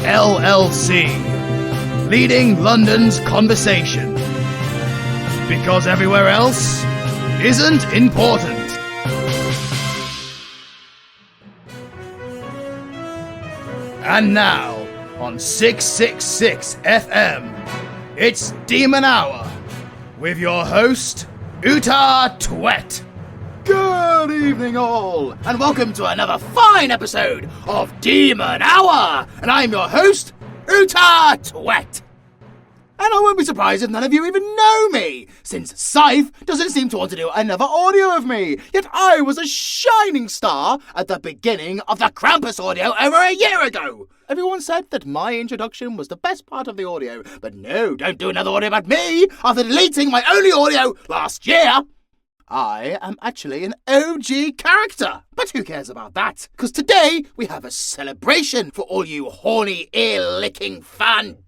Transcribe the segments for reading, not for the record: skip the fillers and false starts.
LLC, leading London's conversation. Because everywhere else isn't important. And now, on 666 FM, it's Demon Hour, with your host, Uta Twet. Good evening all, and welcome to another fine episode of Demon Hour, and I'm your host, Uta Twet. And I won't be surprised if none of you even know me, since Scythe doesn't seem to want to do another audio of me, yet I was a shining star at the beginning of the Krampus audio over a year ago. Everyone said that my introduction was the best part of the audio, but no, don't do another audio about me after deleting my only audio last year. I am actually an OG character, but who cares about that? Because today we have a celebration for all you horny, ear-licking,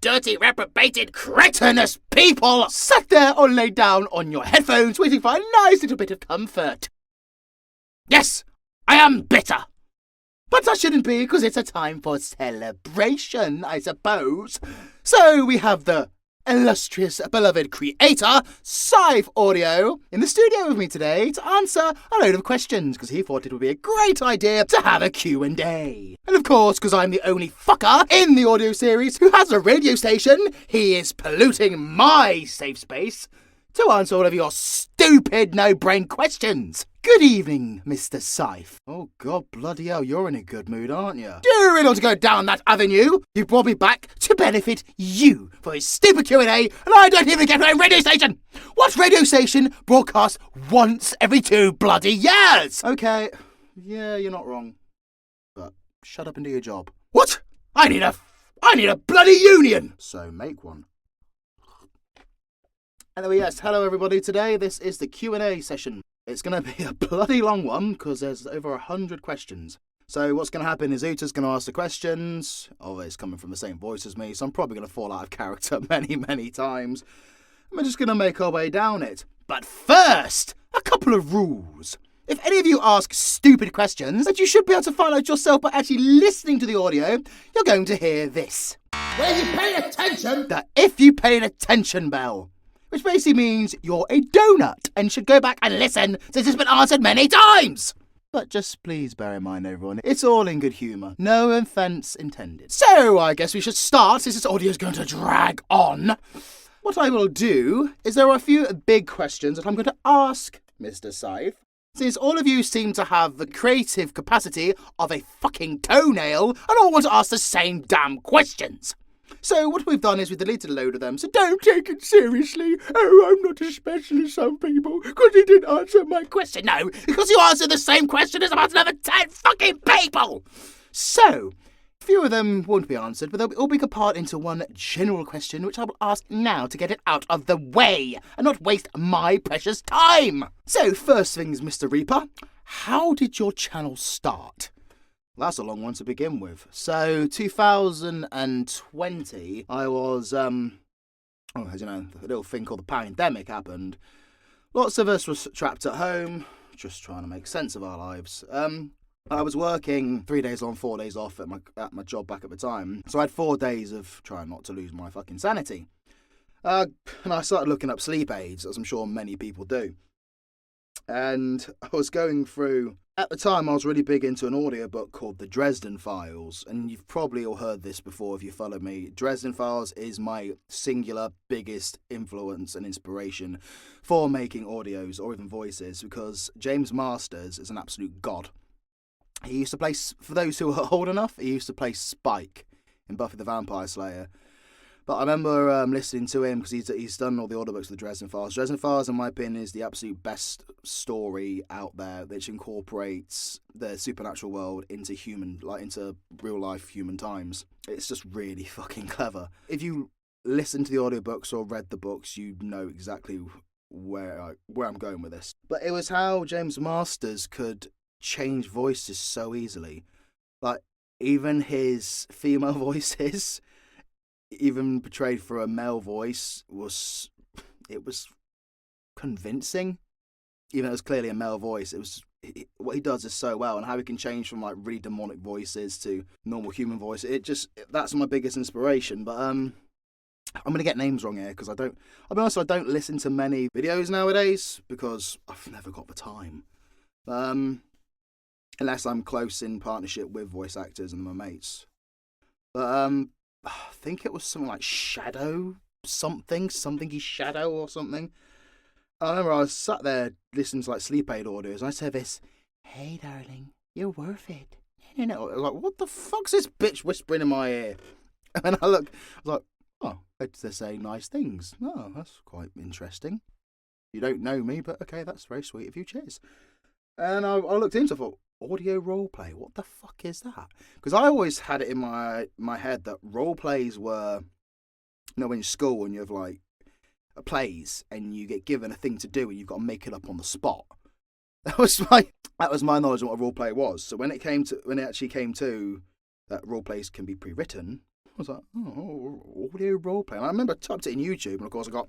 dirty, reprobated, cretinous people sat there or laid down on your headphones waiting for a nice little bit of comfort. Yes, I am bitter. But that shouldn't be, because it's a time for celebration, I suppose. So we have the illustrious, beloved creator, Scythe Audio, in the studio with me today to answer a load of questions, because he thought it would be a great idea to have a Q&A. And of course, because I'm the only fucker in the audio series who has a radio station, he is polluting my safe space to answer all of your stupid no-brain questions. Good evening, Mr. Scythe. Oh, God bloody hell, you're in a good mood, aren't you? Do you really want to go down that avenue? You brought me back to benefit you for his stupid Q&A, and I don't even get my own radio station! What radio station broadcasts once every 2 bloody years? Okay, yeah, you're not wrong. But shut up and do your job. What? I need a bloody union! So make one. Anyway, yes, hello everybody. Today, this is the Q&A session. It's going to be a bloody long one, because there's over 100 questions. So what's going to happen is Uta's going to ask the questions. Oh, it's coming from the same voice as me, so I'm probably going to fall out of character many times. And we're just going to make our way down it. But first, a couple of rules. If any of you ask stupid questions that you should be able to find out yourself by actually listening to the audio, you're going to hear this. Where you pay attention? The if you paid attention bell. Which basically means you're a donut and should go back and listen since it's been answered many times. But just please bear in mind, everyone, it's all in good humour. No offence intended. So I guess we should start, since this audio is going to drag on. What I will do is there are a few big questions that I'm going to ask Mr. Scythe. Since all of you seem to have the creative capacity of a fucking toenail and all want to ask the same damn questions. So what we've done is we've deleted a load of them, so don't take it seriously. Oh, I'm not as special as some people, because he didn't answer my question. No, because you answered the same question as about another 10 fucking people. So, a few of them won't be answered, but they'll all be compiled into one general question, which I will ask now to get it out of the way, and not waste my precious time. So, first things, Mr. Reaper, how did your channel start? That's a long one to begin with. So, 2020, I was, as you know, a little thing called the pandemic happened. Lots of us were trapped at home, just trying to make sense of our lives. I was working 3 days on, 4 days off at my job back at the time. So I had 4 days of trying not to lose my fucking sanity. And I started looking up sleep aids, as I'm sure many people do. And I was going through... At the time, I was really big into an audiobook called The Dresden Files, and you've probably all heard this before if you follow me. Dresden Files is my singular biggest influence and inspiration for making audios or even voices, because James Masters is an absolute god. He used to play, for those who are old enough, he used to play Spike in Buffy the Vampire Slayer. But I remember listening to him because he's done all the audiobooks of the Dresden Files. Dresden Files, in my opinion, is the absolute best story out there, which incorporates the supernatural world into into real life human times. It's just really fucking clever. If you listen to the audiobooks or read the books, you know exactly where I'm going with this. But it was how James Masters could change voices so easily. Like, even his female voices, even portrayed for a male voice, was convincing. Even though it was clearly a male voice, what he does is so well, and how he can change from like really demonic voices to normal human voice. That's my biggest inspiration. But I'm gonna get names wrong here because I'll be honest, I don't listen to many videos nowadays because I've never got the time. Unless I'm close in partnership with voice actors and my mates. But I think it was something like Shadow something he's Shadow or something. I remember I was sat there listening to like sleep aid audios, and I said this, "Hey darling, you're worth it." I was like, what the fuck's this bitch whispering in my ear? And I was like, oh, they're saying nice things. Oh, that's quite interesting. You don't know me, but okay, that's very sweet of you. Cheers. And I looked into it, I thought, audio roleplay, what the fuck is that? Because I always had it in my head that roleplays were, when you're in school and you have like plays and you get given a thing to do and you've got to make it up on the spot. That was my knowledge of what a roleplay was. So when it actually came to that roleplays can be pre-written, I was like, oh, audio roleplay. And I remember I typed it in YouTube, and of course I got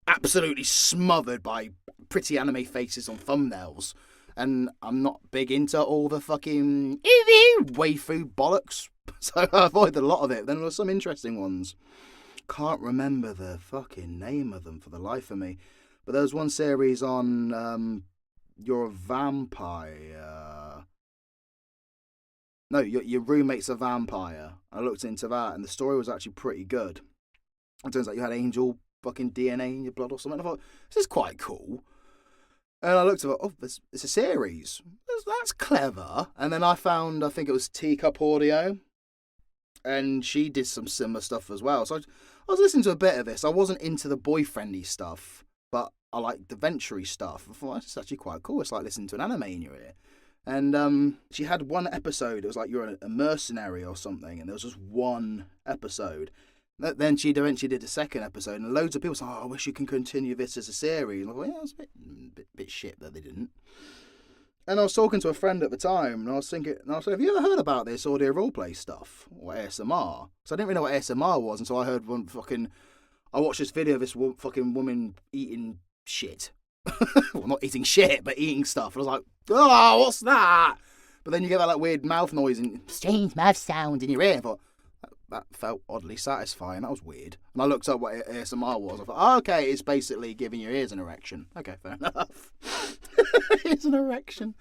absolutely smothered by pretty anime faces on thumbnails. And I'm not big into all the fucking waifu bollocks, so I avoided a lot of it. Then there were some interesting ones. Can't remember the fucking name of them for the life of me. But there was one series on you're a vampire. No, your roommate's a vampire. I looked into that, and the story was actually pretty good. It turns out you had angel fucking DNA in your blood or something. I thought, this is quite cool. And I looked at it, it's a series. That's clever. And then I found, I think it was Teacup Audio, and she did some similar stuff as well. So I was listening to a bit of this. I wasn't into the boyfriendy stuff, but I liked the venture stuff. I thought, it's actually quite cool. It's like listening to an anime in your ear. And she had one episode. It was like you're a mercenary or something, and there was just one episode. Then she eventually did a second episode, and loads of people said, I wish you can continue this as a series. And I thought, yeah, it's a bit shit that they didn't. And I was talking to a friend at the time, and I was saying, have you ever heard about this audio roleplay stuff, or ASMR? So I didn't really know what ASMR was until I heard I watched this video of this fucking woman eating shit. Well, not eating shit, but eating stuff. And I was like, oh, what's that? But then you get that like weird mouth noise and strange mouth sound in your ear. I thought, that felt oddly satisfying. That was weird. And I looked up what ASMR was. I thought, oh, okay, it's basically giving your ears an erection. Okay, fair enough. It's an erection.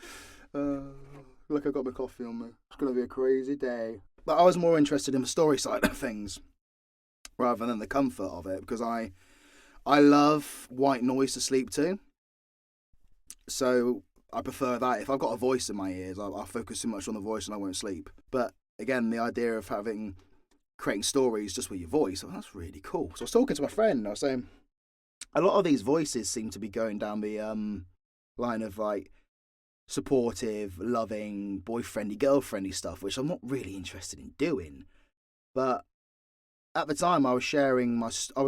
Look, I got my coffee on me. It's going to be a crazy day. But I was more interested in the story side of things rather than the comfort of it, because I love white noise to sleep to. So I prefer that. If I've got a voice in my ears, I'll focus too much on the voice and I won't sleep. But again, the idea of creating stories just with your voice, that's really cool. So I was talking to my friend, and I was saying, a lot of these voices seem to be going down the line of like supportive, loving, boyfriendy, girlfriendy stuff, which I'm not really interested in doing. But at the time, I was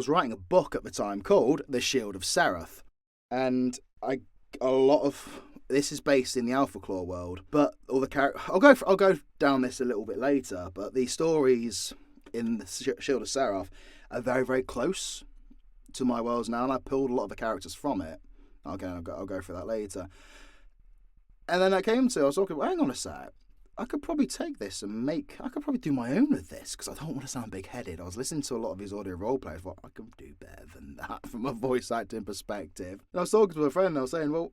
writing a book at the time called The Shield of Seraph, and this is based in the Alpha Claw world, but all the characters, I'll go down this a little bit later, but the stories in the Shield of Seraph are very, very close to my worlds now, and I pulled a lot of the characters from it. I'll go through that later. And then I was talking, hang on a sec, I could probably take this and I could probably do my own with this, because I don't want to sound big-headed. I was listening to a lot of his audio roleplays, I could do better than that from a voice acting perspective. And I was talking to a friend, and I was saying, well,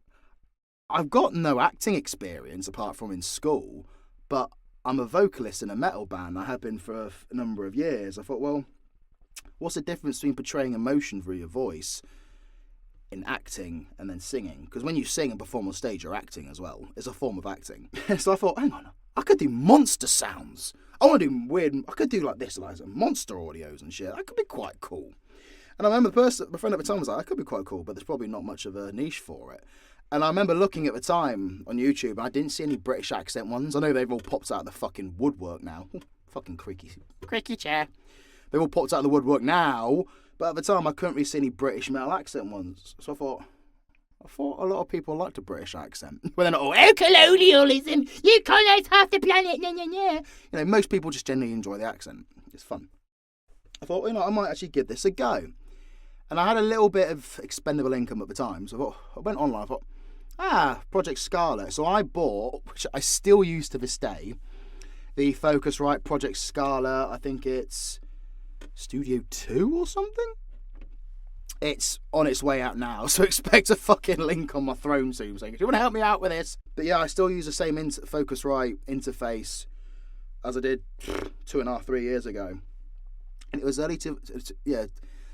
I've got no acting experience apart from in school, but I'm a vocalist in a metal band. I have been for a number of years. I thought, well, what's the difference between portraying emotion through your voice in acting and then singing? Because when you sing and perform on stage, you're acting as well. It's a form of acting. So I thought, hang on, I could do monster sounds. I want to do weird, I could do like this, like some monster audios and shit. That could be quite cool. And I remember my friend at the time was like, that could be quite cool, but there's probably not much of a niche for it. And I remember looking at the time on YouTube, and I didn't see any British accent ones. I know they've all popped out of the fucking woodwork now. Ooh, fucking creaky chair. They've all popped out of the woodwork now, but at the time I couldn't really see any British metal accent ones. So I thought a lot of people liked a British accent. But they're not all, oh, colonialism, you colonise half the planet, yeah. You know, most people just generally enjoy the accent. It's fun. I thought, I might actually give this a go. And I had a little bit of expendable income at the time, so I went online, I thought, Project Scarlet. So I bought, which I still use to this day, the Focusrite Project Scarlet. I think it's Studio 2 or something. It's on its way out now, so expect a fucking link on my throne soon saying, do you want to help me out with this? But yeah, I still use the same Focusrite interface as I did 2.5, 3 years ago. And it was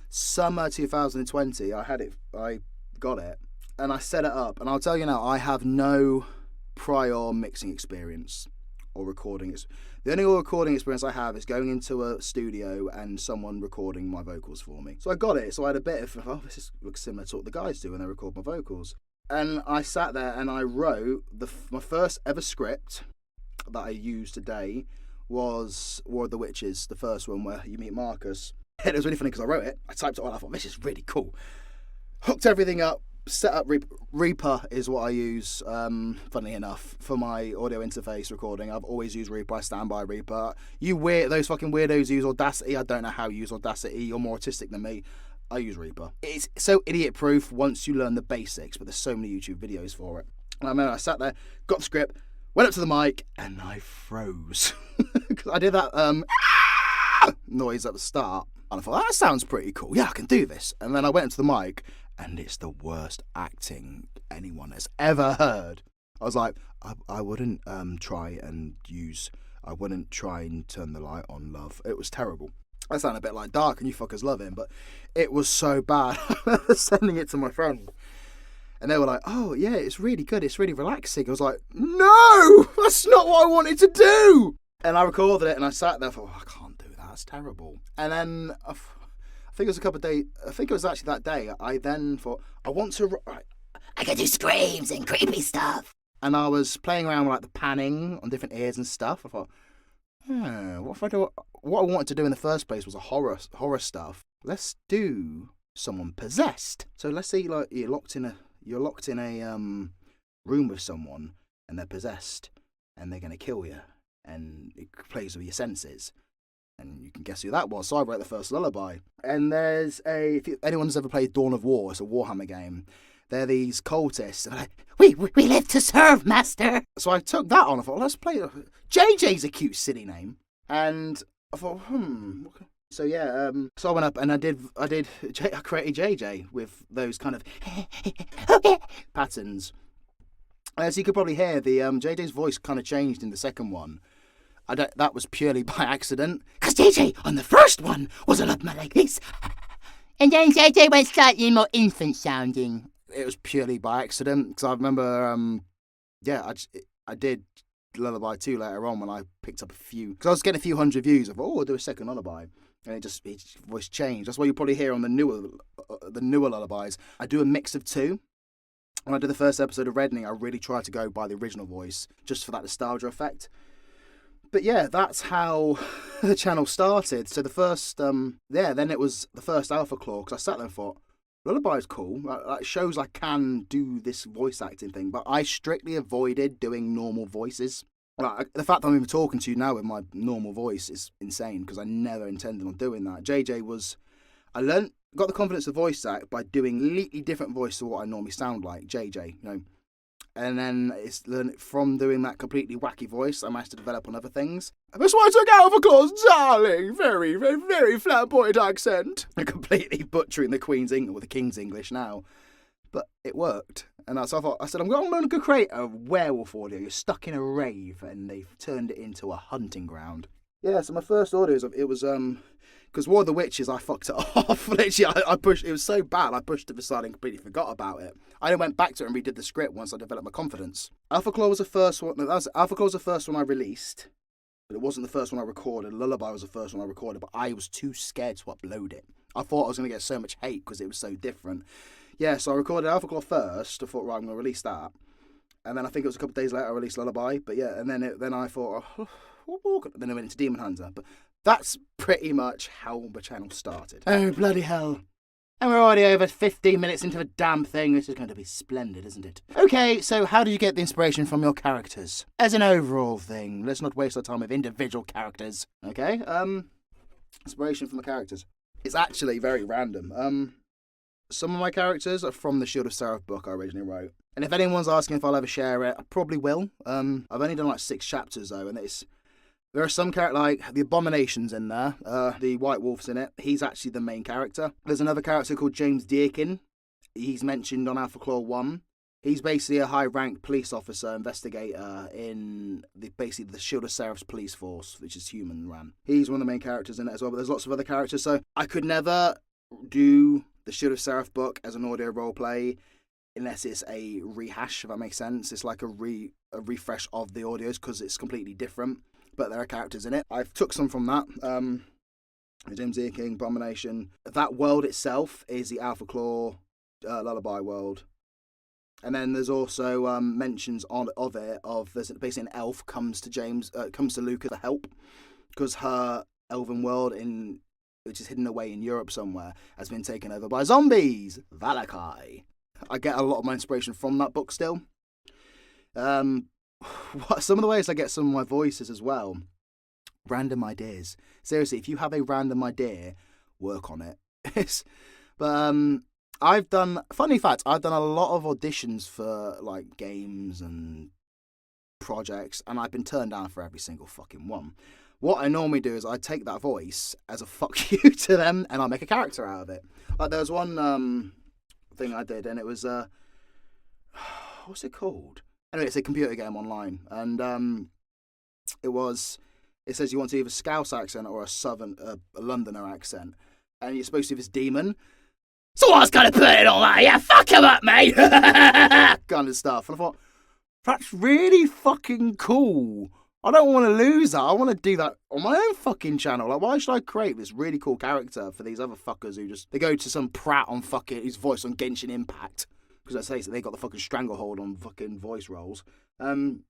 summer 2020. I got it, and I set it up. And I'll tell you now, I have no prior mixing experience or recording. The only recording experience I have is going into a studio and someone recording my vocals for me. So I got it. So I had a bit of, this looks similar to what the guys do when they record my vocals. And I sat there and I wrote my first ever script that I use today was War of the Witches, the first one where you meet Marcus. And it was really funny because I wrote it. I typed it all. I thought, this is really cool. Hooked everything up. Set up Reaper is what I use, funnily enough, for my audio interface recording. I've always used Reaper. I stand by Reaper. Those fucking weirdos use Audacity. I don't know how you use Audacity. You're more autistic than me. I use Reaper. It's so idiot-proof once you learn the basics, but there's so many YouTube videos for it. And I remember I sat there, got the script, went up to the mic, and I froze. Because I did that noise at the start. And I thought, that sounds pretty cool. Yeah, I can do this. And then I went into the mic, and it's the worst acting anyone has ever heard. I was like, I wouldn't try and turn the light on, love. It was terrible. I sound a bit like Dark and you fuckers love him, but it was so bad. I remember sending it to my friend. And they were like, oh, yeah, it's really good. It's really relaxing. I was like, no, that's not what I wanted to do. And I recorded it and I sat there and thought, I can't do that. That's terrible. And then I think it was a couple of days. I think it was actually that day. I then thought, I can do screams and creepy stuff. And I was playing around with like the panning on different ears and stuff. I thought, what if I do? What I wanted to do in the first place was a horror stuff. Let's do someone possessed. So let's say like you're locked in a room with someone and they're possessed and they're gonna kill you, and it plays with your senses. And you can guess who that was. So I wrote the first lullaby. And there's if anyone's ever played Dawn of War, it's a Warhammer game. They're these cultists. And we live to serve, master. So I took that on. I thought, let's play it. JJ's a cute city name. And I thought, So yeah, so I went up and I created JJ with those kind of patterns. As you could probably hear, the JJ's voice kind of changed in the second one. That was purely by accident. Because JJ on the first one was a lot more like this. And then JJ went slightly more infant sounding. It was purely by accident. Because I remember, I did Lullaby 2 later on when I picked up a few. Because I was getting a few hundred views. I thought, I'll do a second lullaby. And its voice changed. That's why you probably hear on the newer lullabies. I do a mix of two. When I did the first episode of Reddening, I really tried to go by the original voice, just for that nostalgia effect. But yeah, that's how the channel started. So the first, then it was the first Alpha Claw, because I sat there and thought, Lullaby's cool. It shows I can do this voice acting thing, but I strictly avoided doing normal voices. The fact that I'm even talking to you now with my normal voice is insane, because I never intended on doing that. Got the confidence to voice act by doing a completely different voice to what I normally sound like, JJ, And then it's from doing that completely wacky voice, I managed to develop on other things. That's why I took Alpha Claw's darling, very, very, very flamboyant accent. I'm completely butchering the Queen's English, or the King's English now. But it worked. And so I said, I'm going to create a werewolf audio. You're stuck in a rave, and they've turned it into a hunting ground. Yeah, so my first audio, it was, because War of the Witches, I fucked it off. Literally, I pushed, it was so bad, I pushed it aside and completely forgot about it. I then went back to it and redid the script once I developed my confidence. Alpha Claw was the first one, Alpha Claw was the first one I released, but it wasn't the first one I recorded. Lullaby was the first one I recorded, but I was too scared to upload it. I thought I was going to get so much hate because it was so different. Yeah, so I recorded Alpha Claw first. I thought, right, I'm going to release that. And then I think it was a couple of days later I released Lullaby. But yeah, and then I thought, then I went into Demon Hunter. But that's pretty much how the channel started. Oh, bloody hell. And we're already over 15 minutes into the damn thing. This is going to be splendid, isn't it? Okay, so how do you get the inspiration from your characters? As an overall thing, let's not waste our time with individual characters. Okay, inspiration from the characters. It's actually very random. Some of my characters are from the Shield of Seraph book I originally wrote. And if anyone's asking if I'll ever share it, I probably will. I've only done like 6 chapters though, and there are some characters, like the Abomination's in there, the White Wolf's in it. He's actually the main character. There's another character called James Deakin. He's mentioned on Alpha Claw 1. He's basically a high-ranked police officer, investigator in basically the Shield of Seraph's police force, which is human-run. He's one of the main characters in it as well, but there's lots of other characters. So I could never do the Shield of Seraph book as an audio roleplay unless it's a rehash, if that makes sense. It's like a refresh of the audios because it's completely different, but there are characters in it. I've took some from that. James Deakin, Abomination. That world itself is the Alpha Claw Lullaby world. And then there's also mentions of there's basically an elf comes to Lucas to help because her elven world which is hidden away in Europe somewhere has been taken over by zombies. Valakai. I get a lot of my inspiration from that book still. Some of the ways I get some of my voices as well. Random ideas. Seriously, if you have a random idea, work on it. But funny fact, I've done a lot of auditions for like games and projects, and I've been turned down for every single fucking one. What I normally do is I take that voice as a fuck you to them, and I'll make a character out of it. Like there was one thing I did, and it was what's it called? Anyway, it's a computer game online, and it says you want to either a Scouse accent or a Londoner accent, and you're supposed to be this demon. So I was going to put it all that, yeah, fuck him up, mate! Kind of stuff. And I thought, that's really fucking cool. I don't want to lose that. I want to do that on my own fucking channel. Like, why should I create this really cool character for these other fuckers who they go to some prat on fucking his voice on Genshin Impact? Because let's face it, they got the fucking stranglehold on fucking voice roles. And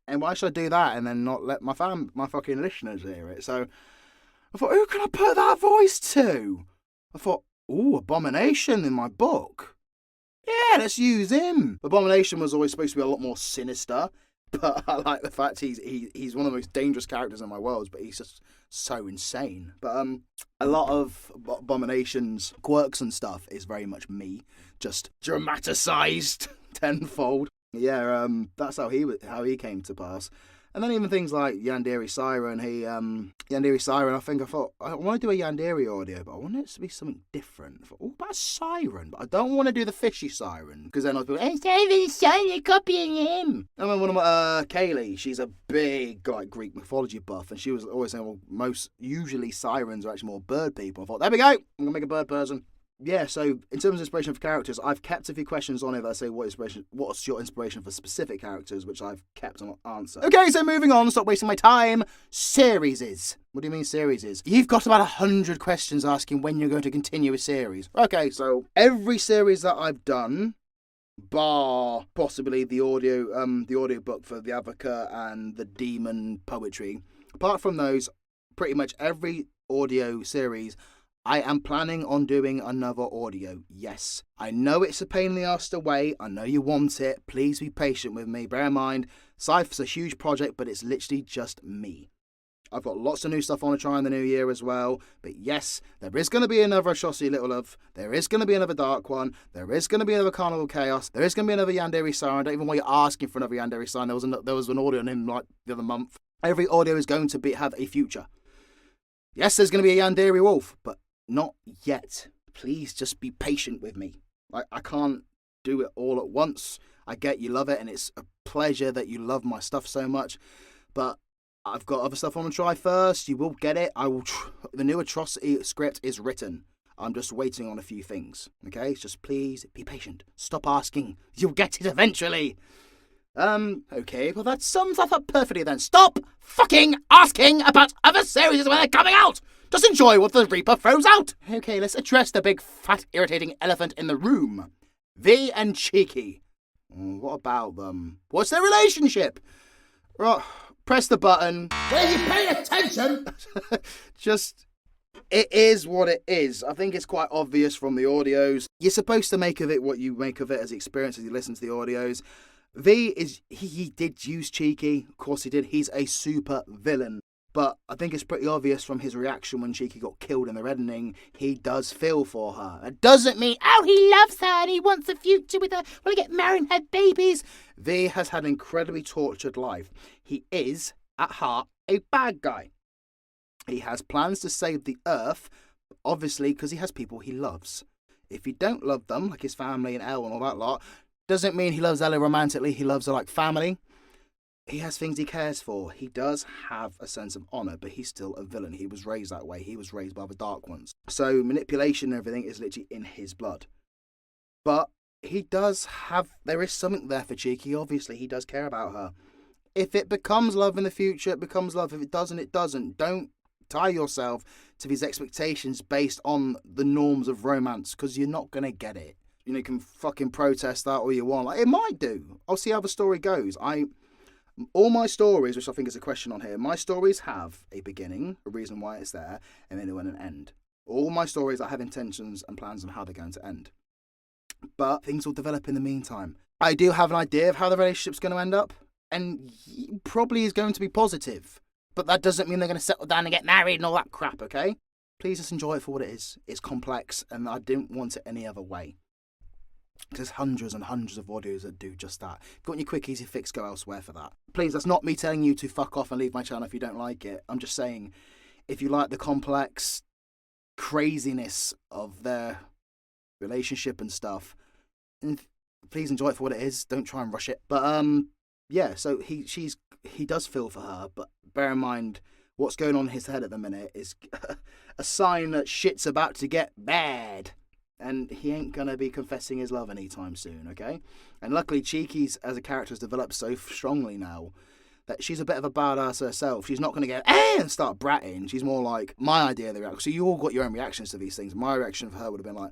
why should I do that and then not let my fucking listeners hear it? So I thought, who can I put that voice to? I thought, ooh, Abomination in my book. Yeah, let's use him. Abomination was always supposed to be a lot more sinister, but I like the fact he's one of the most dangerous characters in my world, but he's just so insane. But a lot of Abomination's quirks and stuff is very much me, just dramatised tenfold. Yeah, that's how he came to pass. And then even things like Yandere Siren, I thought, I want to do a Yandere audio, but I want it to be something different. I thought, oh, about a siren, but I don't want to do the fishy siren, because then I was like, hey, David, you're copying him. And then one of my, Kaylee, she's a big, like, Greek mythology buff, and she was always saying, well, usually sirens are actually more bird people. I thought, there we go, I'm going to make a bird person. Yeah, so in terms of inspiration for characters, I've kept a few questions on it that say what's your inspiration for specific characters, which I've kept on answer. Okay, so moving on, stop wasting my time. Series. What do you mean series? You've got about 100 questions asking when you're going to continue a series. Okay, so every series that I've done, bar possibly the audio book for The Advocate and the Demon Poetry, apart from those, pretty much every audio series, I am planning on doing another audio, yes. I know it's a pain in the arse to wait, I know you want it, please be patient with me. Bear in mind, Cypher's a huge project, but it's literally just me. I've got lots of new stuff I want to try in the new year as well, but yes, there is going to be another Atrocity Little Love, there is going to be another Dark One, there is going to be another Carnival Chaos, there is going to be another Yandere Siren. I don't even know why you're asking for another Yandere Siren, there was an audio on him like the other month. Every audio is going to have a future. Yes, there's going to be a Yandere Wolf, but not yet. Please just be patient with me. I can't do it all at once. I get you love it, and it's a pleasure that you love my stuff so much. But I've got other stuff I want to try first. You will get it. The new Atrocity script is written. I'm just waiting on a few things. Okay? Just please be patient. Stop asking. You'll get it eventually. Okay, well that sums that up perfectly then. Stop fucking asking about other series when they're coming out! Just enjoy what the Reaper throws out! Okay, let's address the big, fat, irritating elephant in the room. V and Cheeky. What about them? What's their relationship? Right, press the button. Will you pay attention? It is what it is. I think it's quite obvious from the audios. You're supposed to make of it what you make of it as experience as you listen to the audios. V is, he did use Cheeky. Of course he did. He's a super villain. But I think it's pretty obvious from his reaction when Cheeky got killed in the reddening, he does feel for her. It doesn't mean, oh, he loves her and he wants a future with her, want to get married and have babies. V has had an incredibly tortured life. He is, at heart, a bad guy. He has plans to save the Earth, obviously because he has people he loves. If he don't love them, like his family and Elle and all that lot, doesn't mean he loves Ella romantically, he loves her like family. He has things he cares for. He does have a sense of honour, but he's still a villain. He was raised that way. He was raised by the Dark Ones. So manipulation and everything is literally in his blood. But he does have... There is something there for Cheeky. Obviously, he does care about her. If it becomes love in the future, it becomes love. If it doesn't, it doesn't. Don't tie yourself to these expectations based on the norms of romance, because you're not going to get it. You know, you can fucking protest that all you want. Like, it might do. I'll see how the story goes. All my stories, which I think is a question on here, my stories have a beginning, a reason why it's there, and then an end. All my stories, I have intentions and plans on how they're going to end. But things will develop in the meantime. I do have an idea of how the relationship's going to end up, and probably is going to be positive. But that doesn't mean they're going to settle down and get married and all that crap, okay? Please just enjoy it for what it is. It's complex, and I didn't want it any other way. There's hundreds and hundreds of audios that do just that. If you've got any quick, easy fix, go elsewhere for that. Please, that's not me telling you to fuck off and leave my channel if you don't like it. I'm just saying, if you like the complex craziness of their relationship and stuff, please enjoy it for what it is. Don't try and rush it. But, yeah, so he does feel for her, but bear in mind, what's going on in his head at the minute is a sign that shit's about to get bad. And he ain't going to be confessing his love anytime soon, okay? And luckily, Cheeky's as a character has developed so strongly now that she's a bit of a badass herself. She's not going to go, and start bratting. She's more like, my idea of the reaction. So you all got your own reactions to these things. My reaction for her would have been like,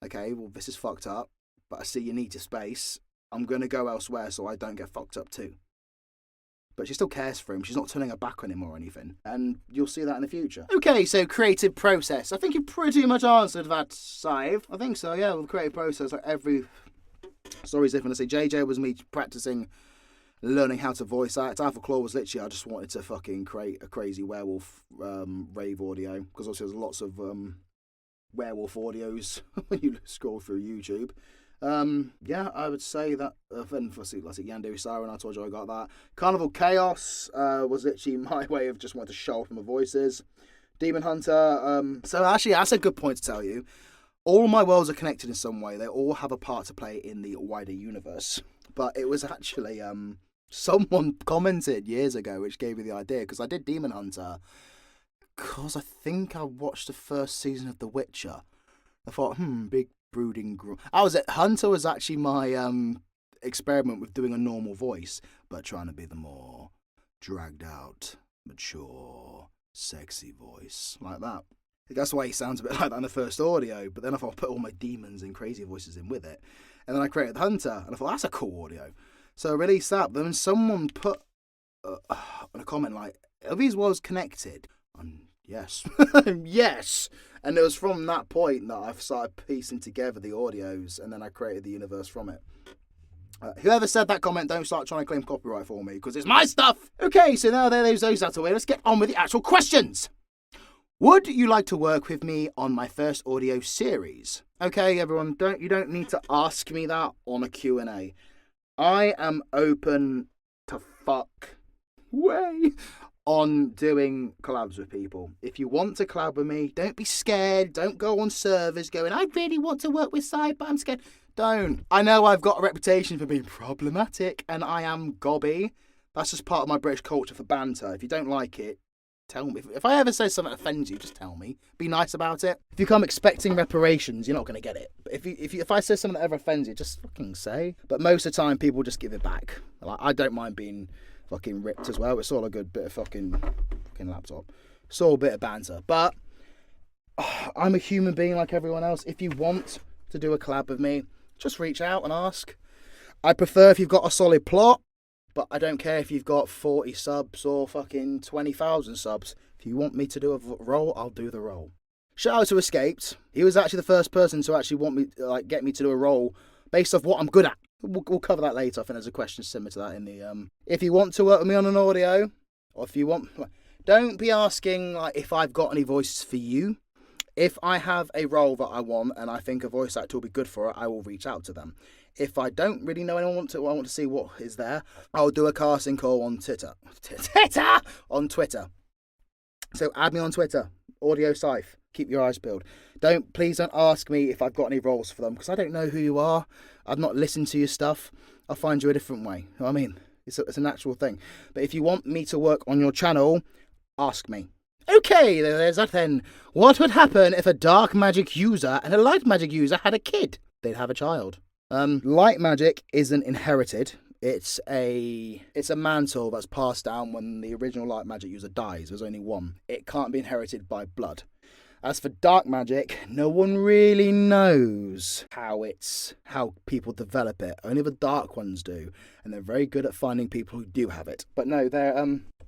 okay, well, this is fucked up, but I see you need your space. I'm going to go elsewhere so I don't get fucked up too. But she still cares for him. She's not turning her back on him or anything. And you'll see that in the future. Okay, so creative process. I think you pretty much answered that, Sive. I think so, yeah, with creative process, like every story's different. I say JJ was me practicing learning how to voice act. Alpha Claw was literally, I just wanted to fucking create a crazy werewolf rave audio. Because also there's lots of werewolf audios when you scroll through YouTube. Yeah, I would say that then for Yandere Siren, I told you I got that. Carnival Chaos was literally my way of just wanting to show off my voices. Demon Hunter, so actually that's a good point to tell you. All my worlds are connected in some way. They all have a part to play in the wider universe. But it was actually someone commented years ago which gave me the idea, because I did Demon Hunter because I think I watched the first season of The Witcher. I thought, big brooding Hunter was actually my experiment with doing a normal voice, but trying to be the more dragged out, mature, sexy voice, like that. That's why he sounds a bit like that in the first audio, but then I thought I'd put all my demons and crazy voices in with it. And then I created Hunter, and I thought, that's a cool audio. So I released that, but then someone put a comment like, are these worlds connected? Yes. Yes. And it was from that point that I've started piecing together the audios, and then I created the universe from it. Whoever said that comment, don't start trying to claim copyright for me, because it's my stuff. Okay, so now there's those out of the way. Let's get on with the actual questions. Would you like to work with me on my first audio series? Okay, everyone, you don't need to ask me that on a Q&A. I am open to fuck way on doing collabs with people. If you want to collab with me, don't be scared. Don't go on servers going, I really want to work with Side, but I'm scared. Don't. I know I've got a reputation for being problematic, and I am gobby. That's just part of my British culture for banter. If you don't like it, tell me. If I ever say something that offends you, just tell me. Be nice about it. If you come expecting reparations, you're not going to get it. But if I say something that ever offends you, just fucking say. But most of the time, people just give it back. Like, I don't mind being fucking ripped as well. It's all a good bit of fucking laptop. It's all a bit of banter. But I'm a human being like everyone else. If you want to do a collab with me, just reach out and ask. I prefer if you've got a solid plot, but I don't care if you've got 40 subs or fucking 20,000 subs. If you want me to do a role, I'll do the role. Shout out to Escaped. He was actually the first person to actually want me, get me to do a role based off what I'm good at. We'll cover that later. I think there's a question similar to that in the... If you want to work with me on an audio, or if you want... don't be asking like if I've got any voices for you. If I have a role that I want and I think a voice actor will be good for it, I will reach out to them. If I don't really know anyone, I want to see what is there, I'll do a casting call on Twitter. On Twitter. So add me on Twitter, Audio Scythe. Keep your eyes peeled. Please don't ask me if I've got any roles for them, because I don't know who you are. I've not listened to your stuff. I'll find you a different way. You know what I mean? It's a natural thing. But if you want me to work on your channel, ask me. Okay, there's that then. What would happen if a dark magic user and a light magic user had a kid? They'd have a child. Light magic isn't inherited. It's a mantle that's passed down when the original light magic user dies. There's only one. It can't be inherited by blood. As for dark magic, no one really knows how people develop it. Only the dark ones do, and they're very good at finding people who do have it. But no,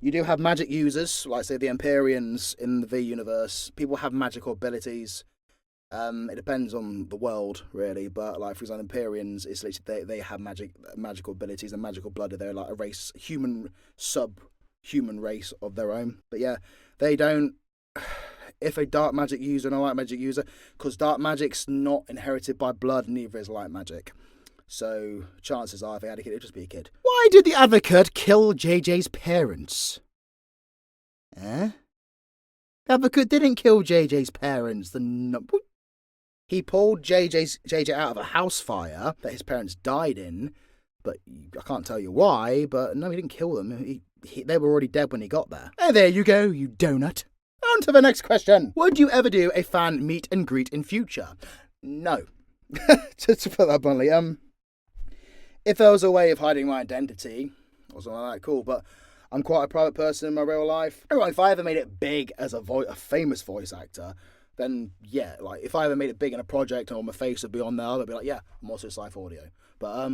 you do have magic users, like say the Empyreans in the V universe. People have magical abilities. It depends on the world, really. But like for example, Empyreans, it's literally they have magical abilities and magical blood. They're like a race, sub-human race of their own. But yeah, they don't. If a dark magic user and a light magic user, because dark magic's not inherited by blood, neither is light magic. So chances are, if they had a kid, it'd just be a kid. Why did the Advocate kill JJ's parents? The Advocate didn't kill JJ's parents. He pulled JJ out of a house fire that his parents died in, but I can't tell you why. But no, he didn't kill them. They were already dead when he got there. Hey, there you go, you donut. On to the next question. Would you ever do a fan meet and greet in future? No. To put that bluntly, if there was a way of hiding my identity or something like that, cool. But I'm quite a private person in my real life. If I ever made it big as a famous voice actor, then yeah, like if I ever made it big in a project or my face would be on there, I'd be like, yeah, I'm also Scythe Audio. But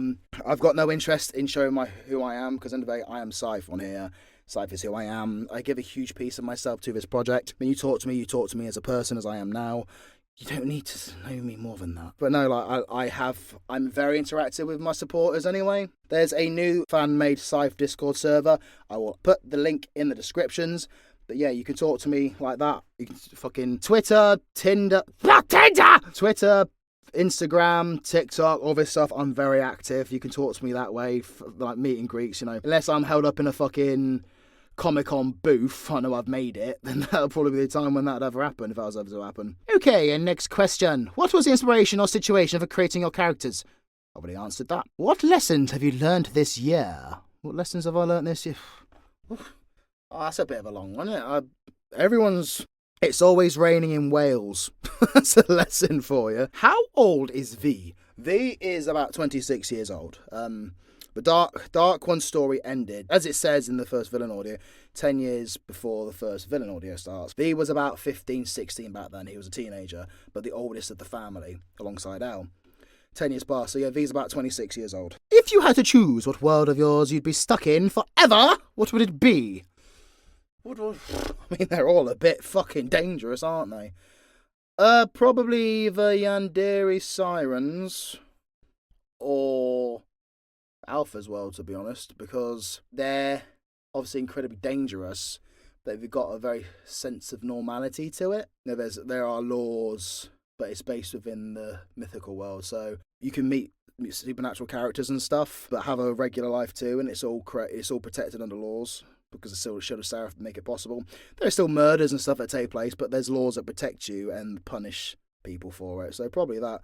I've got no interest in showing who I am, because in the day I am Scythe on here. Scythe is who I am. I give a huge piece of myself to this project. When you talk to me as a person as I am now. You don't need to know me more than that. But no, like I'm very interactive with my supporters anyway. There's a new fan-made Scythe Discord server. I will put the link in the descriptions. But yeah, you can talk to me like that. You can fucking Twitter, Instagram, TikTok, all this stuff. I'm very active. You can talk to me that way, like meet and greets, you know. Unless I'm held up in a fucking Comic-Con booth, I know I've made it, then that'll probably be the time when that'd ever happen, if that was ever to happen. Okay, and next question. What was the inspiration or situation for creating your characters? I've already answered that. What lessons have you learned this year? What lessons have I learned this year? Oh, that's a bit of a long one, isn't it? It's always raining in Wales. That's a lesson for you. How old is V? V is about 26 years old. The Dark One story ended, as it says in the first villain audio, 10 years before the first villain audio starts. V was about 15, 16 back then. He was a teenager, but the oldest of the family, alongside Al. 10 years past, so yeah, V's about 26 years old. If you had to choose what world of yours you'd be stuck in forever, what would it be? I mean, they're all a bit fucking dangerous, aren't they? Probably the Yandere Sirens, or Alpha's world, to be honest, because they're obviously incredibly dangerous, but they've got a very sense of normality to it. You know, there are laws, but it's based within the mythical world, so you can meet supernatural characters and stuff, but have a regular life too, and it's all protected under laws, because the Shield of Seraph make it possible. There are still murders and stuff that take place, but there's laws that protect you and punish people for it, so probably that.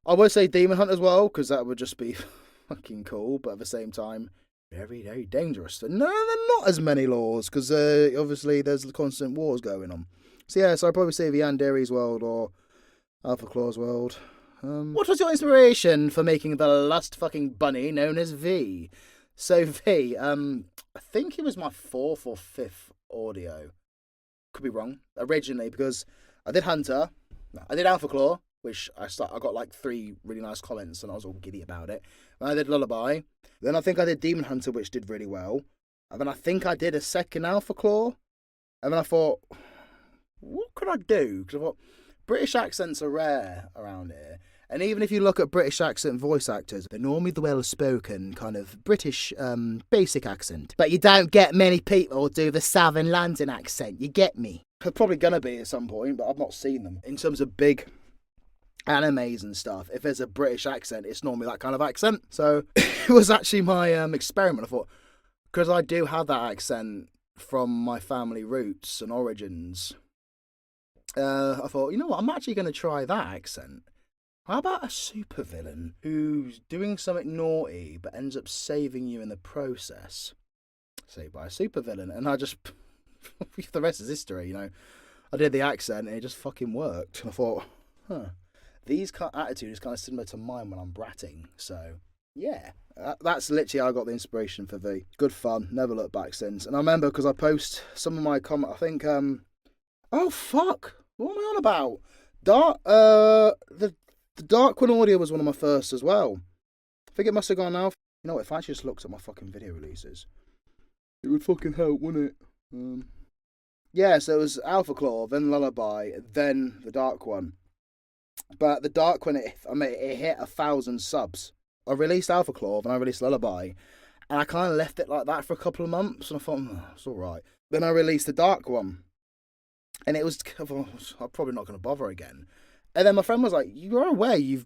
I would say Demon Hunt as well, because that would just be fucking cool, but at the same time, very, very dangerous. No, there are not as many laws, because obviously there's constant wars going on. So yeah, so I'd probably say the Yandere's world or Alpha Claw's world. What was your inspiration for making the last fucking bunny known as V? So V, I think it was my 4th or 5th audio. Could be wrong. Originally, because I did Hunter, I did Alpha Claw, which I got like 3 really nice comments and I was all giddy about it. Then I did Lullaby. Then I think I did Demon Hunter, which did really well. And then I think I did a second Alpha Claw. And then I thought, what could I do? Because I thought, British accents are rare around here. And even if you look at British accent voice actors, they're normally the well-spoken kind of British basic accent. But you don't get many people do the Southern London accent, you get me? They're probably going to be at some point, but I've not seen them. In terms of big animes and stuff, if there's a British accent, it's normally that kind of accent. So it was actually my experiment. I thought, because I do have that accent from my family roots and origins, I thought, you know what, I'm actually going to try that accent. How about a supervillain who's doing something naughty but ends up saving you in the process? Saved by a supervillain. And I just, the rest is history, you know. I did the accent and it just fucking worked. I thought, these attitude is kind of similar to mine when I'm bratting. So, yeah, that's literally how I got the inspiration for V. Good fun. Never looked back since. And I remember because I post some of my comments, I think, oh, fuck. What am I on about? The Dark One audio was one of my first as well. I think it must have gone now. You know what, if I actually just looked at my fucking video releases, it would fucking help, wouldn't it? Yeah, so it was Alpha Claw, then Lullaby, then the Dark One. But the Dark One, it hit 1,000 subs. I released Alpha Claw, then I released Lullaby, and I kind of left it like that for a couple of months, and I thought, it's alright. Then I released the Dark One, and it was, I'm probably not going to bother again. And then my friend was like, you're aware you've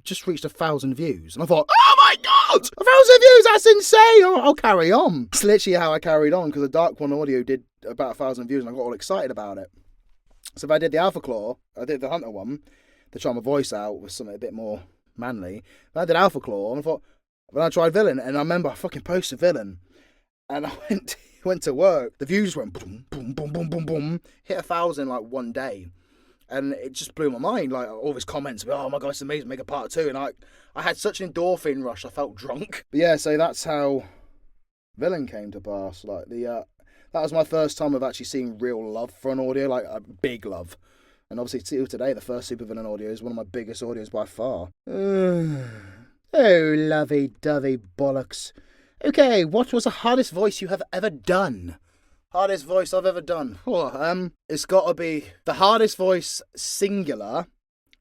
just reached 1,000 views. And I thought, oh my God, 1,000 views, that's insane. I'll carry on. It's literally how I carried on, because the Dark One audio did about 1,000 views and I got all excited about it. So if I did the Alpha Claw, I did the Hunter one to try my voice out with something a bit more manly. Then I did Alpha Claw and I thought, then I tried Villain. And I remember I fucking posted Villain. And I went to work. The views went boom, boom, boom, boom, boom, boom. Hit 1,000 like one day. And it just blew my mind, like all his comments, oh my God, it's amazing, make a part 2. And I had such an endorphin rush, I felt drunk. But yeah, so that's how Villain came to pass. Like that was my first time of actually seeing real love for an audio, like a big love. And obviously till today, the first supervillain audio is one of my biggest audios by far. Oh, lovey-dovey bollocks. Okay, what was the hardest voice you have ever done? Hardest voice I've ever done. It's got to be the hardest voice singular.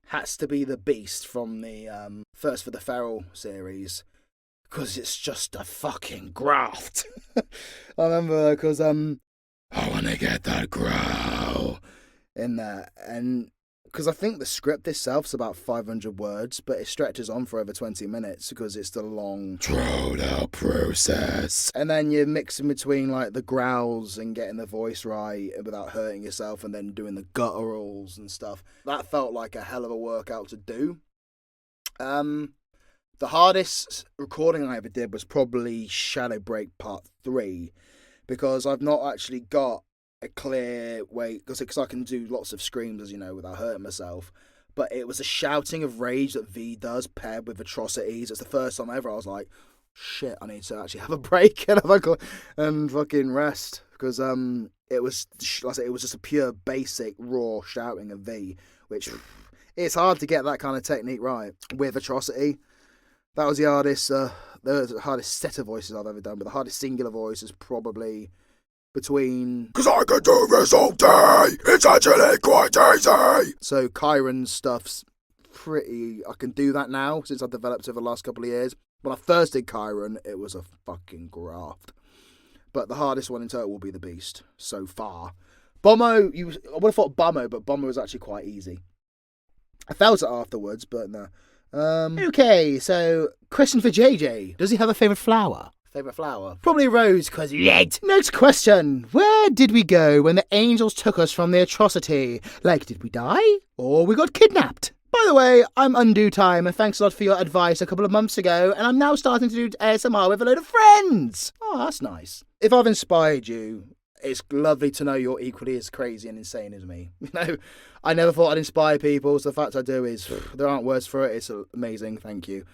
Has to be the Beast from the First for the Feral series, because it's just a fucking graft. I remember because I want to get that growl in there, and because I think the script itself is about 500 words, but it stretches on for over 20 minutes because it's the long drawn out process. And then you're mixing between like the growls and getting the voice right without hurting yourself, and then doing the gutturals and stuff. That felt like a hell of a workout to do. The hardest recording I ever did was probably Shadow Break Part 3, because I've not actually got a clear way, because I can do lots of screams, as you know, without hurting myself. But it was a shouting of rage that V does paired with atrocities. It's the first time ever I was like, shit, I need to actually have a break and fucking rest, because it was, like I said, it was just a pure basic raw shouting of V, which it's hard to get that kind of technique right with atrocity. That was the hardest set of voices I've ever done, but the hardest singular voice is probably between, because I could do this all day, it's actually quite easy. So Chiron's stuff's pretty, I can do that now since I've developed over the last couple of years. When I first did Chiron, it was a fucking graft. But the hardest one in total will be the Beast so far. Bommo, I would have thought Bommo, but Bommo was actually quite easy. I felt it afterwards, but no. Okay, so question for JJ. Does he have a favourite flower? Favourite flower? Probably rose, cause red. Next question. Where did we go when the angels took us from the atrocity? Like, did we die? Or we got kidnapped? By the way, I'm Undo Time, and thanks a lot for your advice a couple of months ago, and I'm now starting to do ASMR with a load of friends. Oh, that's nice. If I've inspired you, it's lovely to know you're equally as crazy and insane as me. You know, I never thought I'd inspire people, so the fact I do is, there aren't words for it, it's amazing, thank you.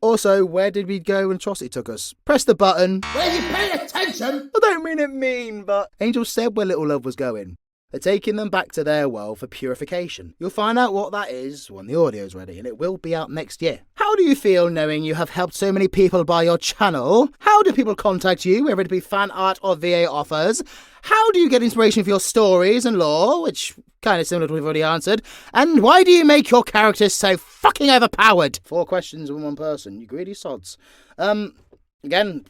Also, where did we go when Atrocity took us? Press the button. Were you paying attention? I don't mean it mean, but Angel said where Little Love was going. They're taking them back to their world for purification. You'll find out what that is when the audio's ready, and it will be out next year. How do you feel knowing you have helped so many people by your channel? How do people contact you, whether it be fan art or VA offers? How do you get inspiration for your stories and lore, which kind of similar to what we've already answered? And why do you make your characters so fucking overpowered? 4 questions in one person, you greedy sods. Again,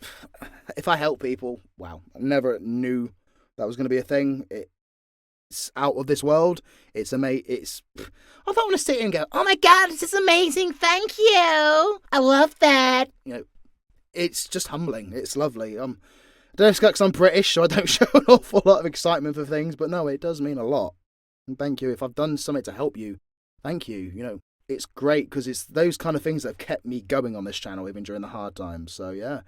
if I help people, wow, I never knew that was going to be a thing. It's out of this world. It's amazing. I don't want to sit here and go, oh my God, this is amazing. Thank you. I love that. It's just humbling. It's lovely. I don't know if it's because I'm British, so I don't show an awful lot of excitement for things, but no, it does mean a lot. And thank you. If I've done something to help you, thank you. It's great because it's those kind of things that have kept me going on this channel even during the hard times. So yeah,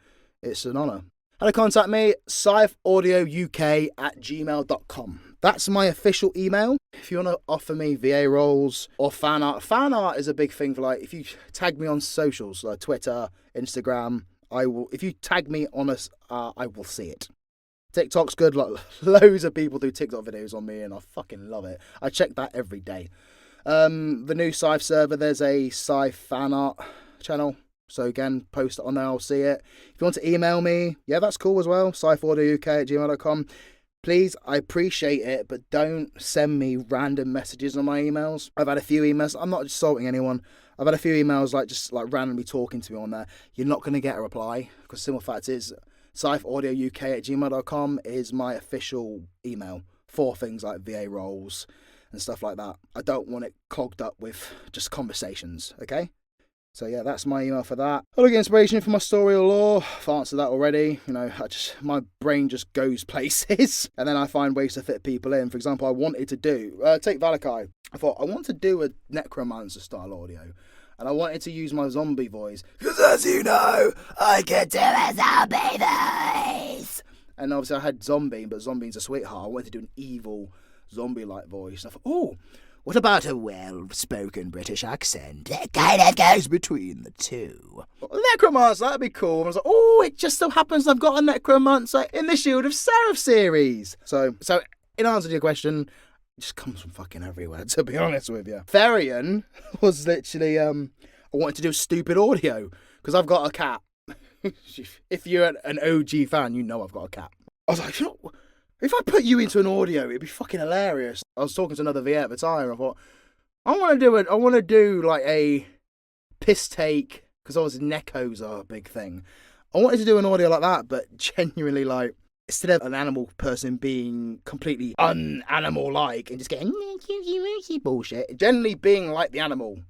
it's an honour. How to contact me, scytheaudiouk@gmail.com. That's my official email. If you want to offer me VA roles or fan art. Fan art is a big thing for if you tag me on socials, like Twitter, Instagram, if you tag me on us, I will see it. TikTok's good. Loads of people do TikTok videos on me and I fucking love it. I check that every day. The new Scythe server, there's a Scythe fan art channel. So again, post it on there, I'll see it. If you want to email me, yeah, that's cool as well. scytheaudiouk@gmail.com. Please, I appreciate it, but don't send me random messages on my emails. I've had a few emails. I'm not insulting anyone. I've had a few emails just randomly talking to me on there. You're not going to get a reply because simple fact is scytheaudiouk@gmail.com is my official email for things like VA roles and stuff like that. I don't want it clogged up with just conversations, okay? So yeah, that's my email for that. I look at inspiration for my story or lore. I've answered that already. My brain just goes places, and then I find ways to fit people in. For example, I wanted to do take Valakai. I thought I want to do a necromancer style audio, and I wanted to use my zombie voice because, as you know, I can do a zombie voice. And obviously, I had zombie, but zombie's a sweetheart. I wanted to do an evil zombie-like voice. And I thought, oh. What about a well-spoken British accent? It kind of goes between the two. Necromancer, that'd be cool. And I was like, oh, it just so happens I've got a Necromancer in the Shield of Seraph series. So in answer to your question, it just comes from fucking everywhere, to be honest with you. Therian was literally, I wanted to do stupid audio, because I've got a cat. If you're an OG fan, you know I've got a cat. I was like, if I put you into an audio, it'd be fucking hilarious. I was talking to another VA at the time. I thought, I want to do like a piss take, because obviously Neckos are a big thing. I wanted to do an audio like that, but genuinely instead of an animal person being completely un-animal-like and just getting bullshit, generally being like the animal.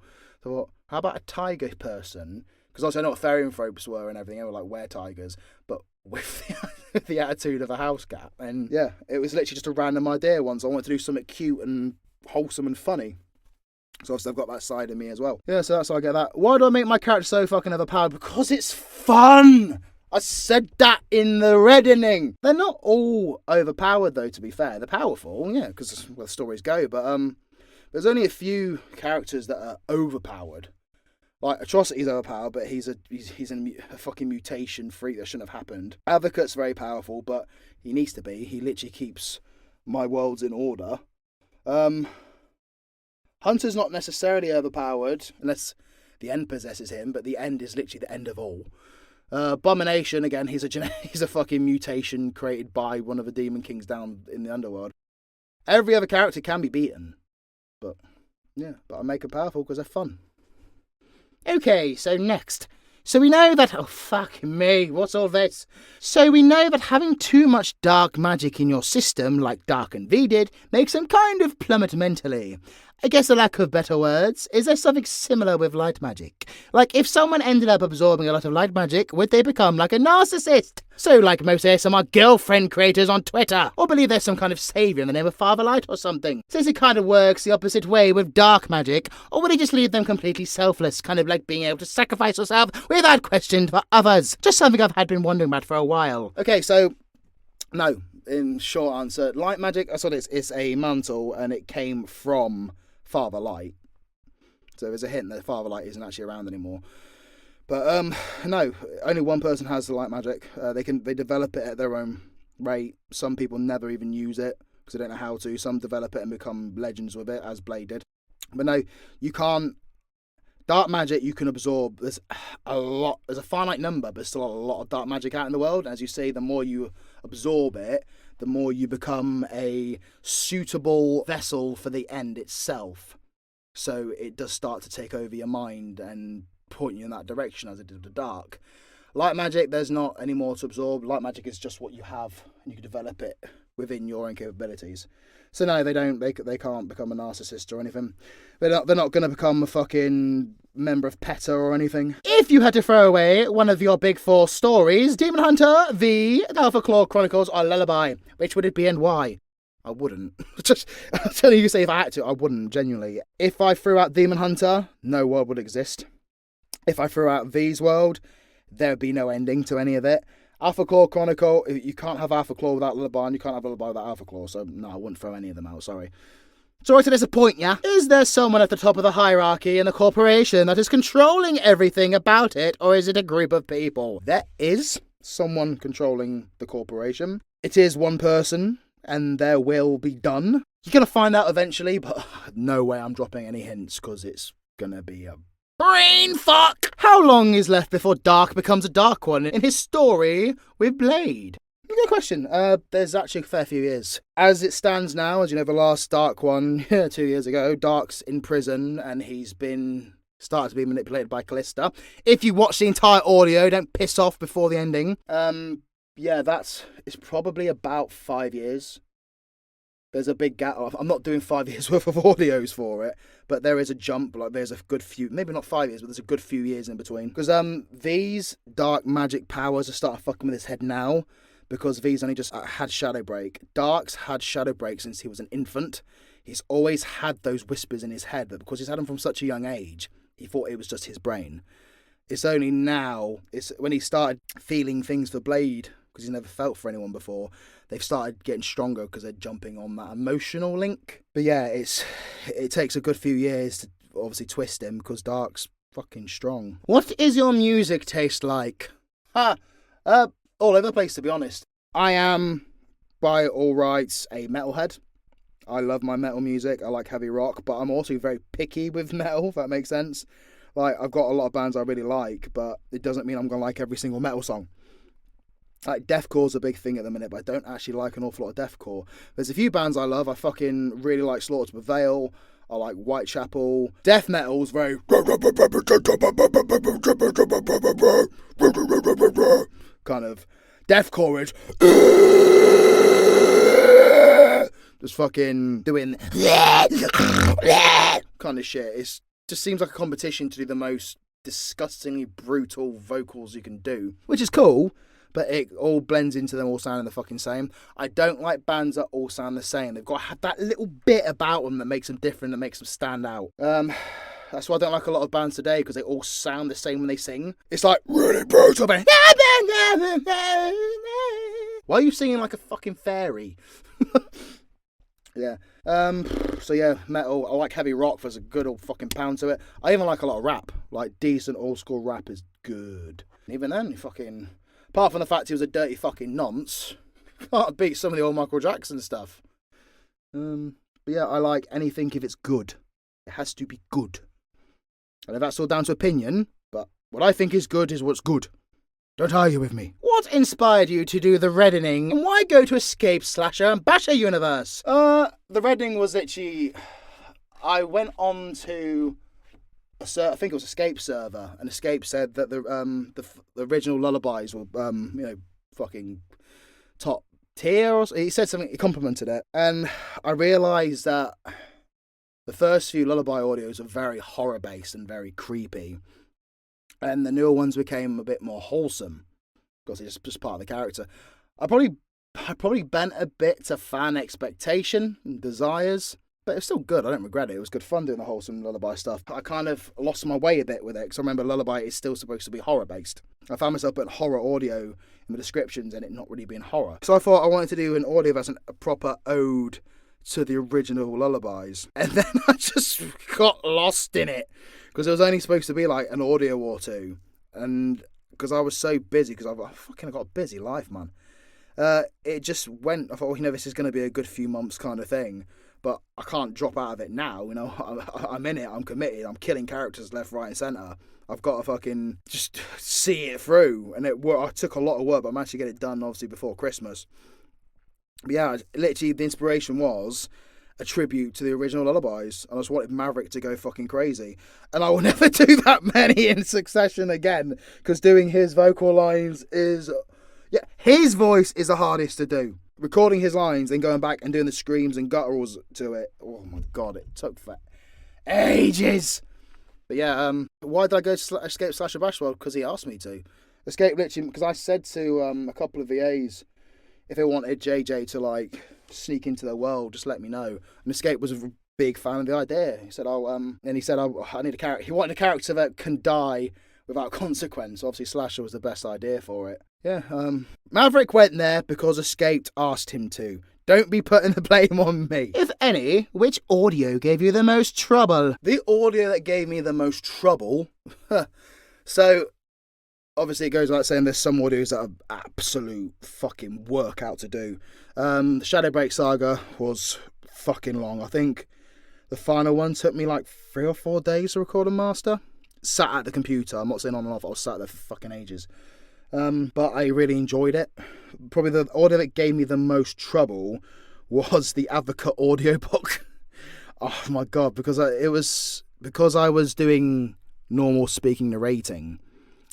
So I thought, how about a tiger person? Because also I know what therianthropes were and everything. They were like were-tigers, but with the attitude of a house cat. And yeah, it was literally just a random idea once. I wanted to do something cute and wholesome and funny. So obviously I've got that side of me as well. Yeah, so that's how I get that. Why do I make my character so fucking overpowered? Because it's fun! I said that in the reddening. They're not all overpowered though, to be fair. They're powerful, yeah, because that's where the stories go. But there's only a few characters that are overpowered. Like, Atrocity's overpowered, but he's a fucking mutation freak that shouldn't have happened. Advocate's very powerful, but he needs to be. He literally keeps my worlds in order. Hunter's not necessarily overpowered, unless the end possesses him, but the end is literally the end of all. Abomination, again, he's a fucking mutation created by one of the Demon Kings down in the underworld. Every other character can be beaten. But I make them powerful because they're fun. Okay, so next. So we know that... Oh, fuck me, what's all this? So we know that having too much dark magic in your system, like Dark and V did, makes them kind of plummet mentally. I guess a lack of better words, is there something similar with light magic? Like, if someone ended up absorbing a lot of light magic, would they become like a narcissist? So, like most ASMR girlfriend creators on Twitter, or believe there's some kind of saviour in the name of Father Light or something. Since it kind of works the opposite way with dark magic, or would it just leave them completely selfless, kind of like being able to sacrifice yourself without question for others? Just something I've had been wondering about for a while. Okay, so, no. In short answer, light magic, I saw it's a mantle, and it came from Father Light. So there's a hint that Father Light isn't actually around anymore. But no, only one person has the light magic. They develop it at their own rate. Some people never even use it. because they don't know how to. Some develop it and become legends with it, as Blade did. But no, you can't. Dark magic you can absorb. There's a finite number, but there's still a lot of dark magic out in the world. As you see, the more you absorb it, the more you become a suitable vessel for the end itself. So it does start to take over your mind and point you in that direction, as it did the dark. Light magic, there's not any more to absorb. Light magic is just what you have, and you can develop it within your own capabilities. So no, they can't become a narcissist or anything. They're not going to become a fucking member of PETA or anything. If you had to throw away one of your big four stories, Demon Hunter, the Alpha Claw Chronicles, or Lullaby, which would it be and why? I wouldn't. Just, I'm telling you, say if I had to, I wouldn't, genuinely. If I threw out Demon Hunter, no world would exist. If I threw out V's world, there would be no ending to any of it. Alpha Claw Chronicle, you can't have Alpha Claw without Lullaby, and you can't have Lullaby without Alpha Claw, so no, I wouldn't throw any of them out, sorry. Sorry to disappoint ya. Is there someone at the top of the hierarchy in the corporation that is controlling everything about it, or is it a group of people? There is someone controlling the corporation. It is one person, and their will be done. You're going to find out eventually, but no way I'm dropping any hints, because it's going to be a brain fuck! How long is left before Dark becomes a Dark One in his story with Blade? Good question. There's actually a fair few years. As it stands now, as you know, the last Dark One, 2 years ago, Dark's in prison and he's started to be manipulated by Callista. If you watch the entire audio, don't piss off before the ending. Yeah, it's probably about 5 years. There's a big gap. I'm not doing 5 years worth of audios for it, but there is a jump. Like there's a good few, maybe not 5 years, but there's a good few years in between. Because V's dark magic powers are starting fucking with his head now, because V's only just had Shadow Break. Dark's had Shadow Break since he was an infant. He's always had those whispers in his head, but because he's had them from such a young age, he thought it was just his brain. It's only now, it's when he started feeling things for Blade, because he's never felt for anyone before, they've started getting stronger because they're jumping on that emotional link. But yeah, it takes a good few years to obviously twist him, because Dark's fucking strong. What is your music taste like? All over the place, to be honest. I am, by all rights, a metalhead. I love my metal music. I like heavy rock, but I'm also very picky with metal, if that makes sense. Like, I've got a lot of bands I really like, but it doesn't mean I'm going to like every single metal song. Like, deathcore's a big thing at the minute, but I don't actually like an awful lot of deathcore. There's a few bands I love. I fucking really like Slaughter to Prevail. I like Whitechapel. Death metal's very kind of deathcore is just fucking doing kind of shit. It just seems like a competition to do the most disgustingly brutal vocals you can do, which is cool. But it all blends into them all sounding the fucking same. I don't like bands that all sound the same. They've got to have that little bit about them that makes them different, that makes them stand out. That's why I don't like a lot of bands today, because they all sound the same when they sing. It's like really brutal. Why are you singing like a fucking fairy? Yeah. So yeah, metal. I like heavy rock. There's a good old fucking pound to it. I even like a lot of rap. Like decent old school rap is good. And even then, fucking, apart from the fact he was a dirty fucking nonce, can't beat some of the old Michael Jackson stuff. But yeah, I like anything if it's good. It has to be good. And if that's all down to opinion, but what I think is good is what's good. Don't argue with me. What inspired you to do the reddening, and why go to Escape Slasher and Basher Universe? The reddening was literally, I went on to I think it was Escape server, and Escape said that the original lullabies were fucking top tier, or he said something, he complimented it, and I realised that the first few lullaby audios are very horror based and very creepy, and the newer ones became a bit more wholesome because it's just part of the character. I probably bent a bit to fan expectation and desires, but it's still good. I don't regret it. It was good fun doing the wholesome lullaby stuff. I kind of lost my way a bit with it, because I remember lullaby is still supposed to be horror based. I found myself putting horror audio in the descriptions and it not really being horror. So I thought I wanted to do an audio that's a proper ode to the original lullabies, and then I just got lost in it because it was only supposed to be like an audio or two, and because I was so busy, because I've got a busy life, man. it just went. I thought, well, this is going to be a good few months kind of thing. But I can't drop out of it now, I'm in it, I'm committed, I'm killing characters left, right and centre. I've got to fucking just see it through. And I took a lot of work, but I managed to get it done, obviously, before Christmas. But yeah, literally the inspiration was a tribute to the original lullabies. And I just wanted Maverick to go fucking crazy. And I will never do that many in succession again, because doing his vocal lines is... Yeah, his voice is the hardest to do. Recording his lines, then going back and doing the screams and gutturals to it. Oh my god, it took for ages. But yeah, why did I go to Escape Slasher Bash? Well, because he asked me to. Escape literally, because I said to a couple of VAs, if they wanted JJ to like sneak into their world, just let me know. And Escape was a big fan of the idea. He said, and he said, I need a character. He wanted a character that can die without consequence. Obviously, Slasher was the best idea for it. Yeah, Maverick went there because Escaped asked him to. Don't be putting the blame on me. If any, which audio gave you the most trouble? The audio that gave me the most trouble... So, obviously it goes without saying there's some audios that are absolute fucking workout to do. The Shadowbreak Saga was fucking long. I think the final one took me like 3 or 4 days to record and master. Sat at the computer. I'm not saying on and off. I was sat there for fucking ages. But I really enjoyed it. Probably the audio that gave me the most trouble was the Advocate audiobook. Oh my god, because I was doing normal speaking narrating,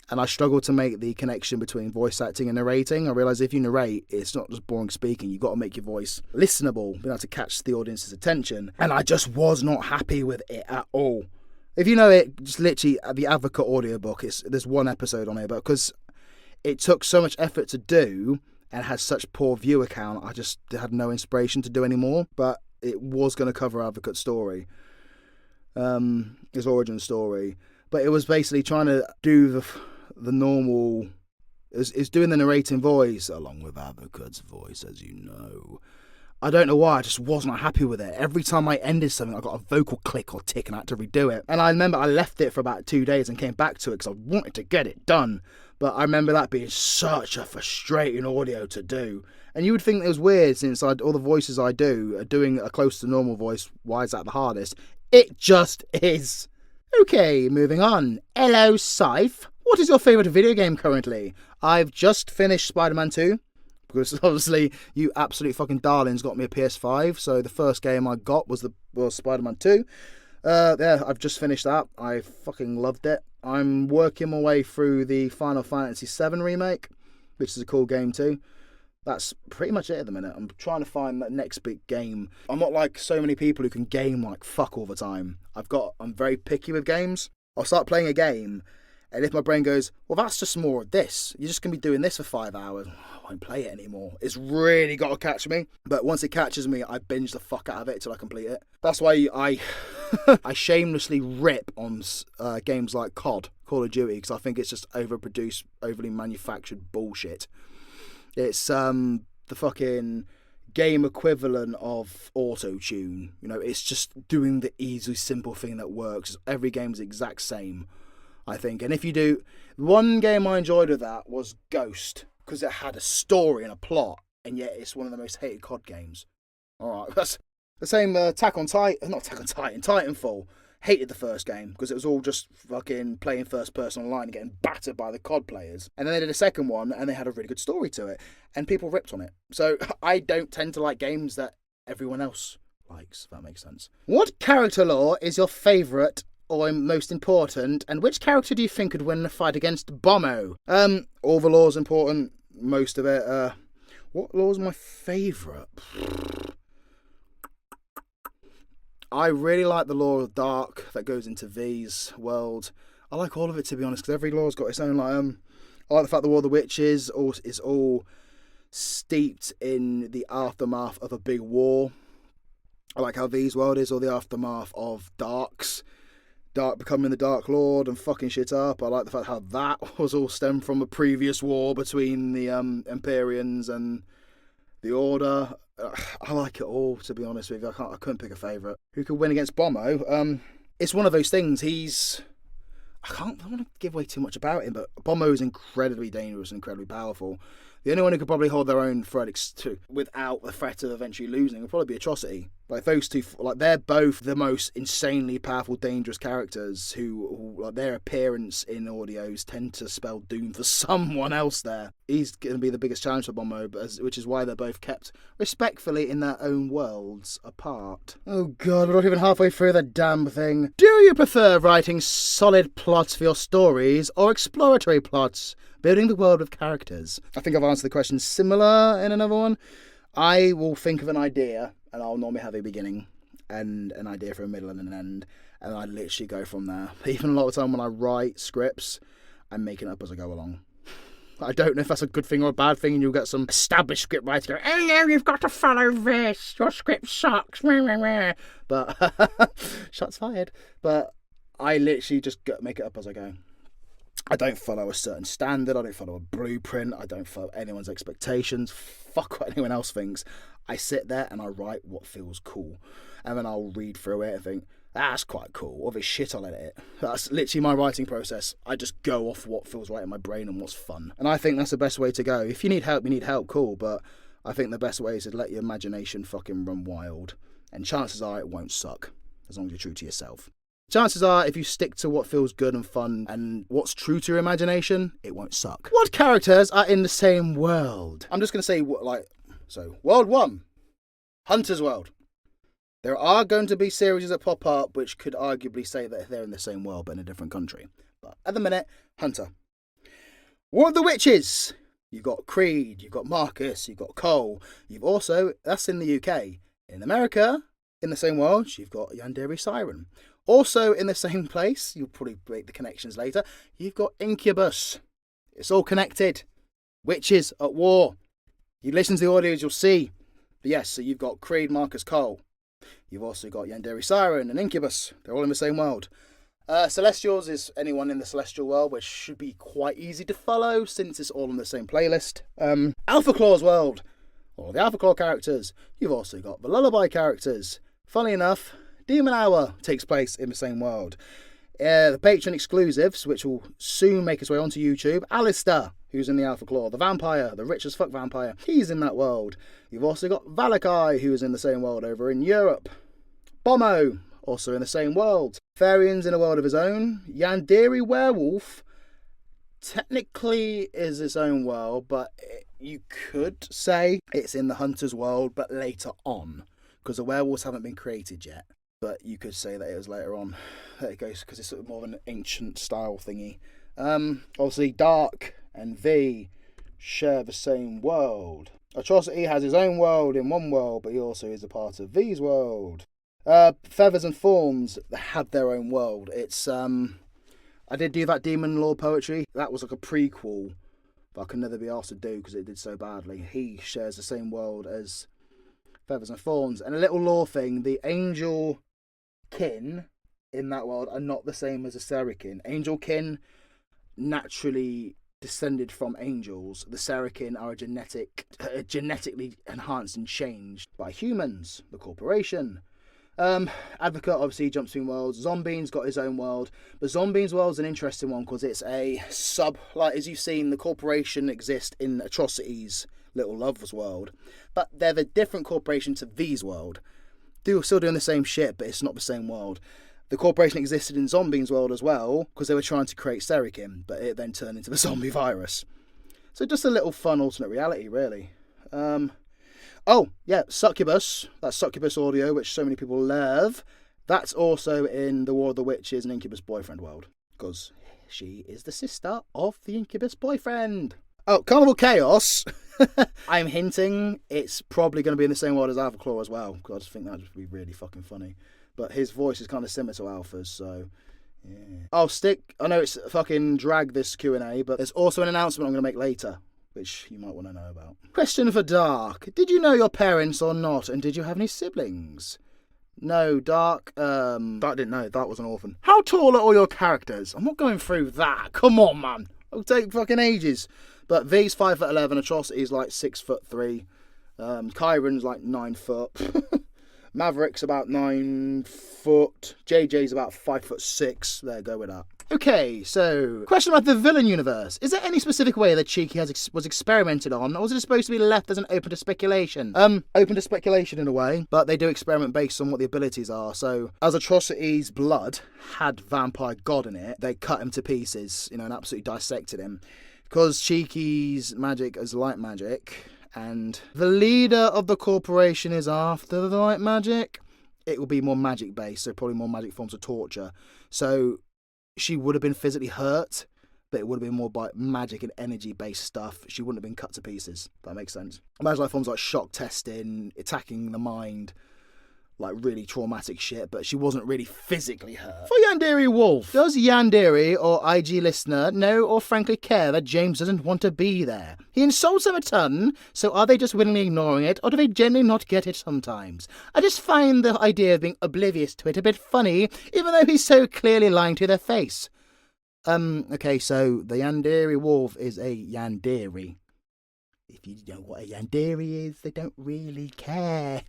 and I struggled to make the connection between voice acting and narrating. I realised if you narrate, it's not just boring speaking. You've got to make your voice listenable, being able to catch the audience's attention. And I just was not happy with it at all. If you know it, just literally the Advocate audiobook, there's 1 episode on it, but because it took so much effort to do and has such poor viewer count, I just had no inspiration to do any more. But it was going to cover Advocate's story, his origin story. But it was basically trying to do the normal... It's doing the narrating voice, along with Advocate's voice, as you know. I don't know why, I just wasn't happy with it. Every time I ended something, I got a vocal click or tick and I had to redo it. And I remember I left it for about 2 days and came back to it because I wanted to get it done. But I remember that being such a frustrating audio to do. And you would think it was weird, since all the voices I do are doing a close to normal voice. Why is that the hardest? It just is. Okay, moving on. Hello, Scythe. What is your favourite video game currently? I've just finished Spider-Man 2. Because obviously, you absolute fucking darlings got me a PS5. So the first game I got was Spider-Man 2. Yeah, I've just finished that. I fucking loved it. I'm working my way through the Final Fantasy VII remake, which is a cool game too. That's pretty much it at the minute. I'm trying to find that next big game. I'm not like so many people who can game like fuck all the time. I'm very picky with games. I'll start playing a game, and if my brain goes, well, that's just more of this. You're just going to be doing this for 5 hours. I won't play it anymore. It's really got to catch me. But once it catches me, I binge the fuck out of it till I complete it. That's why I I shamelessly rip on games like COD, Call of Duty, because I think it's just overproduced, overly manufactured bullshit. It's the fucking game equivalent of auto-tune. It's just doing the easy, simple thing that works. Every game's the exact same, I think. And if you do... One game I enjoyed of that was Ghost, because it had a story and a plot, and yet it's one of the most hated COD games. Alright, that's the same not Attack on Titan, Titanfall. Hated the first game, because it was all just fucking playing first person online and getting battered by the COD players. And then they did a second one, and they had a really good story to it, and people ripped on it. So I don't tend to like games that everyone else likes, if that makes sense. What character lore is your favourite or most important, and which character do you think could win a fight against Bommo? All the lore's important, most of it. What lore's my favourite? I really like the lore of Dark that goes into V's world. I like all of it, to be honest, because every lore's got its own, I like the fact the War of the Witches is all steeped in the aftermath of a big war. I like how V's world is all the aftermath of Dark becoming the Dark Lord and fucking shit up. I like the fact how that was all stemmed from a previous war between the Empyreans and the Order. I like it all, to be honest with you. I couldn't pick a favourite. Who could win against Bommo? It's one of those things. I don't want to give away too much about him, but Bommo is incredibly dangerous and incredibly powerful. The only one who could probably hold their own without the threat of eventually losing would probably be Atrocity. Like those two, like they're both the most insanely powerful, dangerous characters who like their appearance in audios tend to spell doom for someone else there. He's going to be the biggest challenge for Bombo, which is why they're both kept respectfully in their own worlds apart. Oh god, we're not even halfway through the damn thing. Do you prefer writing solid plots for your stories or exploratory plots? Building the world with characters. I think I've answered the question similar in another one. I will think of an idea, and I'll normally have a beginning and an idea for a middle and an end, and I literally go from there. Even a lot of the time when I write scripts, I'm making it up as I go along. I don't know if that's a good thing or a bad thing, and you'll get some established script writer go, oh no, you've got to follow this, your script sucks, but shots fired. But I literally just make it up as I go. I don't follow a certain standard, I don't follow a blueprint, I don't follow anyone's expectations, fuck what anyone else thinks. I sit there and I write what feels cool, and then I'll read through it and think, that's quite cool, or if it's shit I'll edit it. That's literally my writing process. I just go off what feels right in my brain and what's fun. And I think that's the best way to go. If you need help, cool, but I think the best way is to let your imagination fucking run wild, and chances are it won't suck, as long as you're true to yourself. Chances are, if you stick to what feels good and fun and what's true to your imagination, it won't suck. What characters are in the same world? I'm just going to say, World 1, Hunter's World. There are going to be series that pop up which could arguably say that they're in the same world but in a different country. But at the minute, Hunter. War of the Witches. You've got Creed, you've got Marcus, you've got Cole. You've also, that's in the UK. In America, in the same world, you've got Yandere Siren. Also in the same place, you'll probably make the connections later, you've got Incubus. It's all connected. Witches at war. You listen to the audios, you'll see. But yes, so you've got Creed, Marcus, Cole. You've also got Yandere Siren and Incubus. They're all in the same world. Celestials is anyone in the Celestial world, which should be quite easy to follow since it's all on the same playlist. Alpha Claw's world. All the Alpha Claw characters. You've also got the Lullaby characters. Funnily enough, Demon Hour takes place in the same world. The Patreon exclusives, which will soon make its way onto YouTube. Alistair, who's in the Alpha Claw. The vampire, the rich as fuck vampire. He's in that world. You've also got Valakai, who is in the same world over in Europe. Bomo, also in the same world. Therian's in a world of his own. Yandere Werewolf technically is its own world, but you could say it's in the Hunter's world, but later on, because the werewolves haven't been created yet. But you could say that it was later on. There it goes, because it's sort of more of an ancient style thingy. Obviously, Dark and V share the same world. Atrocity has his own world in one world, but he also is a part of V's world. Feathers and Thorns have their own world. It's I did do that Demon Lore poetry. That was like a prequel, but I could never be asked to do because it did so badly. He shares the same world as Feathers and Thorns. And a little lore thing, the angel kin in that world are not the same as the Serikin. Angel kin naturally descended from angels. The Serikin are genetically enhanced and changed by humans, the corporation. Advocate obviously jumps between worlds. Zombine's got his own world, but Zombine's world's an interesting one because it's a as you've seen, the corporation exist in Atrocity's Little Love's world, but they're the different corporation to V's world. They're still doing the same shit, but it's not the same world. The corporation existed in Zombine's world as well because they were trying to create Serikin, but it then turned into the zombie virus. So just a little fun alternate reality, really. Oh, yeah, Succubus. That's Succubus audio, which so many people love. That's also in the War of the Witches and Incubus boyfriend world, because she is the sister of the Incubus boyfriend. Oh, Carnival Chaos. I'm hinting it's probably going to be in the same world as Alpha Claw as well, because I just think that would be really fucking funny. But his voice is kind of similar to Alpha's, so yeah. I know it's fucking drag this Q&A, but there's also an announcement I'm going to make later, which you might want to know about. Question for Dark. Did you know your parents or not, and did you have any siblings? No, Dark, Dark didn't know. Dark was an orphan. How tall are all your characters? I'm not going through that. Come on, man. It'll take fucking ages. But V's 5'11", Atrocity's like 6'3". Kyron's like 9 foot. Maverick's about 9 foot. JJ's about 5'6". There, go with that. Okay, so question about the villain universe. Is there any specific way that Cheeky was experimented on, or was it supposed to be left as an open to speculation? Open to speculation in a way, but they do experiment based on what the abilities are. So, as Atrocity's blood had vampire god in it, they cut him to pieces, and absolutely dissected him. Because Cheeky's magic is light magic, and the leader of the corporation is after the light magic, it will be more magic based, so probably more magic forms of torture. So she would have been physically hurt, but it would have been more by magic and energy based stuff. She wouldn't have been cut to pieces, if that makes sense. Imagine like forms like shock testing, attacking the mind, like really traumatic shit, but she wasn't really physically hurt. For Yandere Wolf, does Yandere or IG listener know or frankly care that James doesn't want to be there? He insults them a ton, so are they just willingly ignoring it, or do they genuinely not get it sometimes? I just find the idea of being oblivious to it a bit funny, even though he's so clearly lying to their face. Okay, so the Yandere Wolf is a Yandere. If you know what a Yandere is, they don't really care.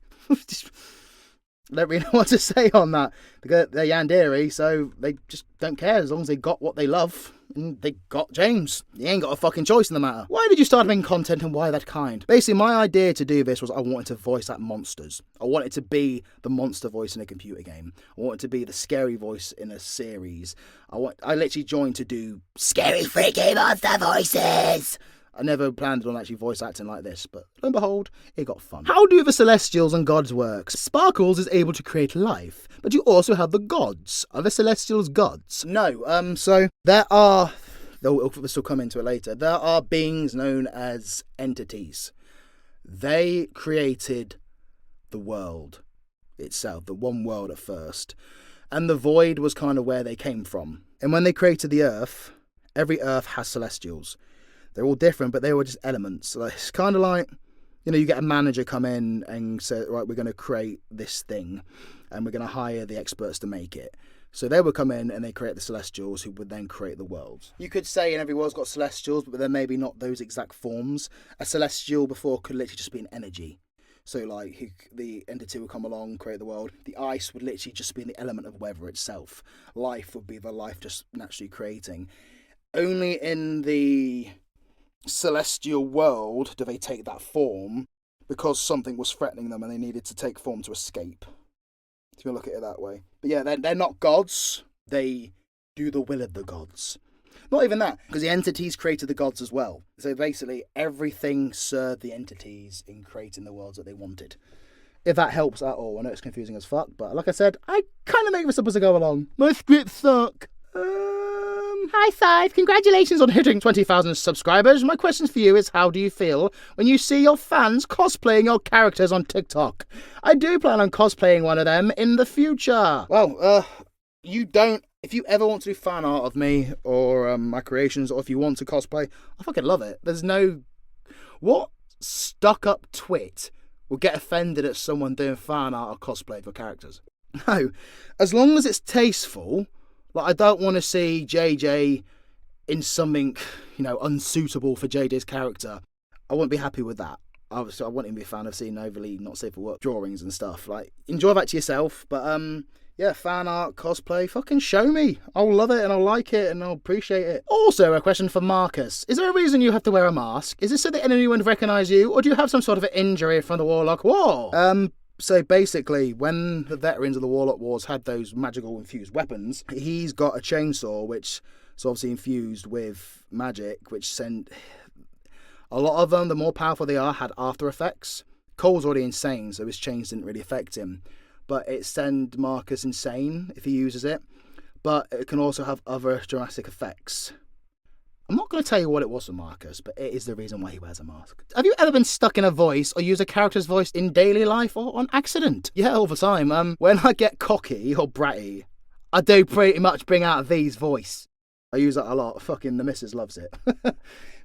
I don't really know what to say on that. They're Yandere, so they just don't care as long as they got what they love. And they got James. You ain't got a fucking choice in the matter. Why did you start making content and why that kind? Basically, my idea to do this was I wanted to voice out monsters. I wanted to be the monster voice in a computer game. I wanted to be the scary voice in a series. I literally joined to do scary freaky monster voices. I never planned on actually voice acting like this, but lo and behold, it got fun. How do the Celestials and Gods work? Sparkles is able to create life, but you also have the Gods. Are the Celestials gods? No, so there are, this will come into it later, there are beings known as entities. They created the world itself, the one world at first, and the void was kind of where they came from. And when they created the Earth, every Earth has Celestials. They're all different, but they were just elements. Like, it's kind of like, you get a manager come in and say, right, we're going to create this thing, and we're going to hire the experts to make it. So they would come in and they create the Celestials, who would then create the worlds. You could say in every world's got Celestials, but they're maybe not those exact forms. A Celestial before could literally just be an energy. So, like, the entity would come along, create the world. The ice would literally just be in the element of weather itself. Life would be the life just naturally creating. Only in the celestial world do they take that form because something was threatening them and they needed to take form to escape. If you look at it that way. But yeah, they're not gods. They do the will of the gods. Not even that, because the entities created the gods as well. So basically, everything served the entities in creating the worlds that they wanted. If that helps at all. I know it's confusing as fuck, but like I said, I kind of make this up as I go along. My scripts suck. High five, congratulations on hitting 20,000 subscribers. My question for you is, how do you feel when you see your fans cosplaying your characters on TikTok? I do plan on cosplaying one of them in the future. Well, if you ever want to do fan art of me or my creations, or if you want to cosplay, I fucking love it. What stuck-up twit will get offended at someone doing fan art or cosplay for characters? No, as long as it's tasteful. Like, I don't want to see JJ in something, unsuitable for JJ's character. I wouldn't be happy with that. Obviously, I wouldn't be a fan of seeing overly not safe for work drawings and stuff. Like, enjoy that to yourself. But, yeah, fan art, cosplay, fucking show me. I'll love it and I'll like it and I'll appreciate it. Also, a question for Marcus. Is there a reason you have to wear a mask? Is it so that anyone would recognise you? Or do you have some sort of injury from the Warlock War? So basically, when the veterans of the Warlock Wars had those magical infused weapons, he's got a chainsaw which is obviously infused with magic, which sent a lot of them, the more powerful they are, had after effects. Cole's already insane, so his chains didn't really affect him. But it sends Marcus insane if he uses it. But it can also have other drastic effects. I'm not going to tell you what it was for Marcus, but it is the reason why he wears a mask. Have you ever been stuck in a voice or use a character's voice in daily life or on accident? Yeah, all the time. When I get cocky or bratty, I do pretty much bring out V's voice. I use that a lot. Fucking the missus loves it.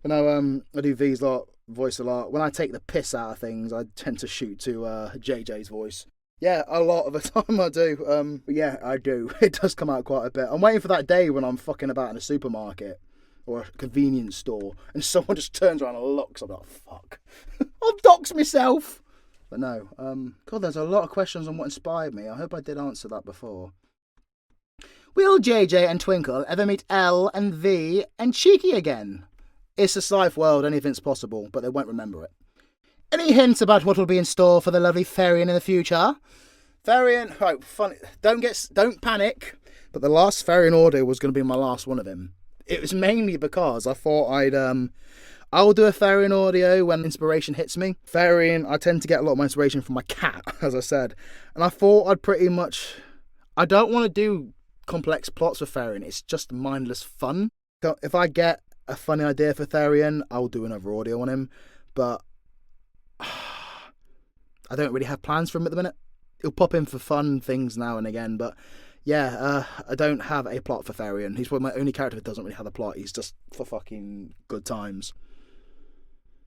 I do V's voice a lot. When I take the piss out of things, I tend to shoot to JJ's voice. Yeah, a lot of the time I do. But yeah, I do. It does come out quite a bit. I'm waiting for that day when I'm fucking about in a supermarket or a convenience store and someone just turns around and looks. I'm like, fuck. I've doxed myself. But no, God, there's a lot of questions on what inspired me. I hope I did answer that before. Will JJ and Twinkle ever meet L and V and Cheeky again? It's a Slife world, anything's possible, but they won't remember it. Any hints about what will be in store for the lovely Farian in the future? Farian, right, funny, don't panic, but the last Farian audio was going to be my last one of him. It was mainly because I thought I'll do a Farian audio when inspiration hits me. Farian, I tend to get a lot of my inspiration from my cat, as I said, and I thought I don't want to do complex plots for Farian, it's just mindless fun. So if I get a funny idea for Farian, I'll do another audio on him, but I don't really have plans for him at the minute. He'll pop in for fun things now and again, but yeah, I don't have a plot for Farian. He's probably my only character that doesn't really have a plot. He's just for fucking good times.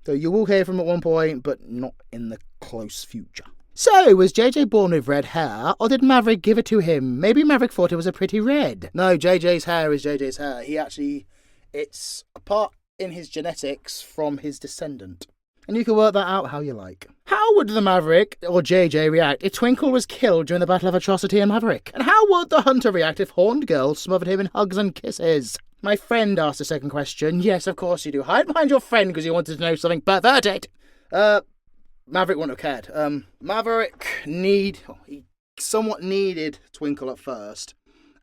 So you will hear from him at one point, but not in the close future. So, was JJ born with red hair, or did Maverick give it to him? Maybe Maverick thought it was a pretty red. No, JJ's hair is JJ's hair. It's a part in his genetics from his descendant. And you can work that out how you like. How would the Maverick, or JJ, react if Twinkle was killed during the Battle of Atrocity and Maverick? And how would the Hunter react if Horned Girl smothered him in hugs and kisses? My friend asked a second question. Yes, of course you do. Hide behind your friend because you wanted to know something perverted. Maverick wouldn't have cared. He somewhat needed Twinkle at first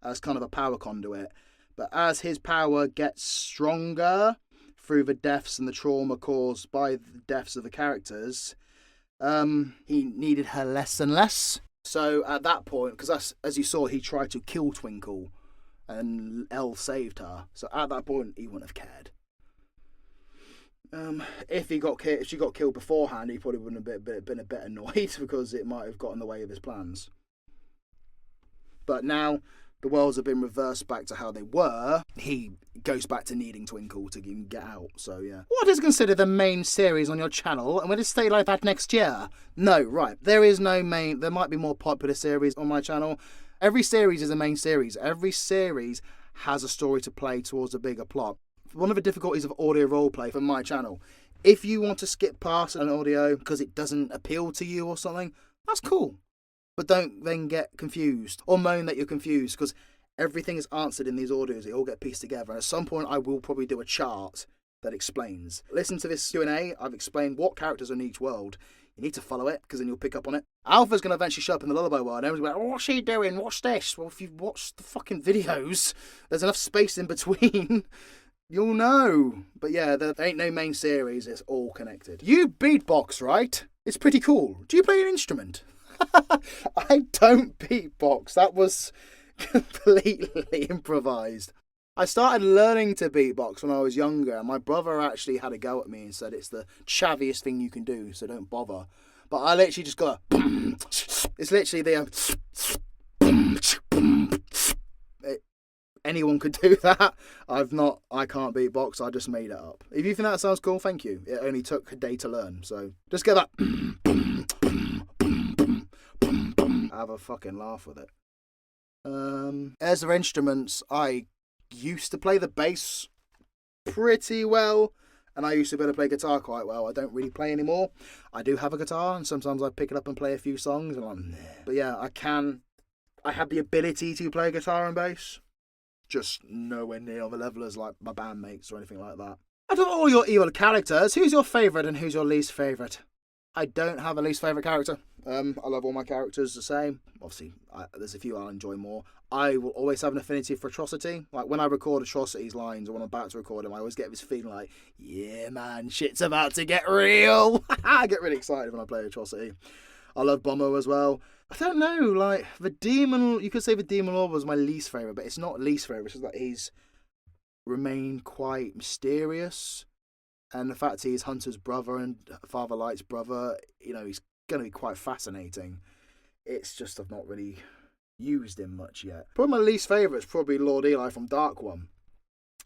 as kind of a power conduit. But as his power gets stronger through the deaths and the trauma caused by the deaths of the characters, he needed her less and less. So at that point, because as you saw, he tried to kill Twinkle and Elle saved her. So at that point, he wouldn't have cared. If she got killed beforehand, he probably wouldn't have been a bit annoyed because it might have got in the way of his plans. But now the worlds have been reversed back to how they were. He goes back to needing Twinkle to get out, so yeah. What is considered the main series on your channel, and will it stay like that next year? No, right, there is no main. There might be more popular series on my channel. Every series is a main series. Every series has a story to play towards a bigger plot. One of the difficulties of audio roleplay for my channel, if you want to skip past an audio because it doesn't appeal to you or something, that's cool. But don't then get confused or moan that you're confused, because everything is answered in these audios. They all get pieced together. And at some point, I will probably do a chart that explains. Listen to this Q&A. I've explained what characters are in each world. You need to follow it, because then you'll pick up on it. Alpha's going to eventually show up in the Lullaby world. And everyone's going, what's she doing? What's this? Well, if you watch the fucking videos, there's enough space in between. You'll know. But yeah, there ain't no main series. It's all connected. You beatbox, right? It's pretty cool. Do you play an instrument? I don't beatbox. That was completely improvised. I started learning to beatbox when I was younger, and my brother actually had a go at me and said it's the chaviest thing you can do, so don't bother. But I literally just got a... It's literally the... Anyone could do that. I can't beatbox, I just made it up. If you think that sounds cool, thank you. It only took a day to learn, so just get that... Have a fucking laugh with it. As for instruments, I used to play the bass pretty well, and I used to be able to play guitar quite well. I don't really play anymore. I do have a guitar, and sometimes I pick it up and play a few songs, and I'm... But yeah, I have the ability to play guitar and bass, just nowhere near the level as like my bandmates or anything like that. Out of all your evil characters, who's your favourite and who's your least favourite? I don't have a least favourite character. I love all my characters the same. Obviously, there's a few I'll enjoy more. I will always have an affinity for Atrocity. Like, when I record Atrocity's lines, or when I'm about to record them, I always get this feeling like, yeah, man, shit's about to get real. I get really excited when I play Atrocity. I love Bomber as well. I don't know, like, you could say the Demon Lord was my least favourite, but it's not least favourite. It's just that he's remained quite mysterious. And the fact he's Hunter's brother and Father Light's brother, you know, he's going to be quite fascinating. It's just I've not really used him much yet. Probably my least favourite is probably Lord Eli from Dark One.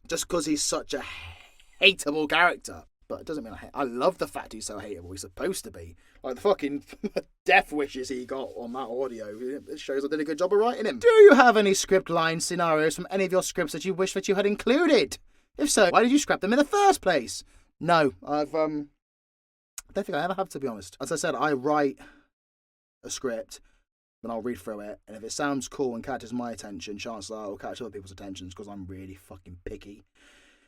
Just because he's such a hateable character. But it doesn't mean I love the fact he's so hateable. He's supposed to be. Like the fucking death wishes he got on that audio. It shows I did a good job of writing him. Do you have any script line scenarios from any of your scripts that you wish that you had included? If so, why did you scrap them in the first place? No, I don't think I ever have, to be honest. As I said, I write a script, then I'll read through it, and if it sounds cool and catches my attention, chances are it'll catch other people's attentions because I'm really fucking picky.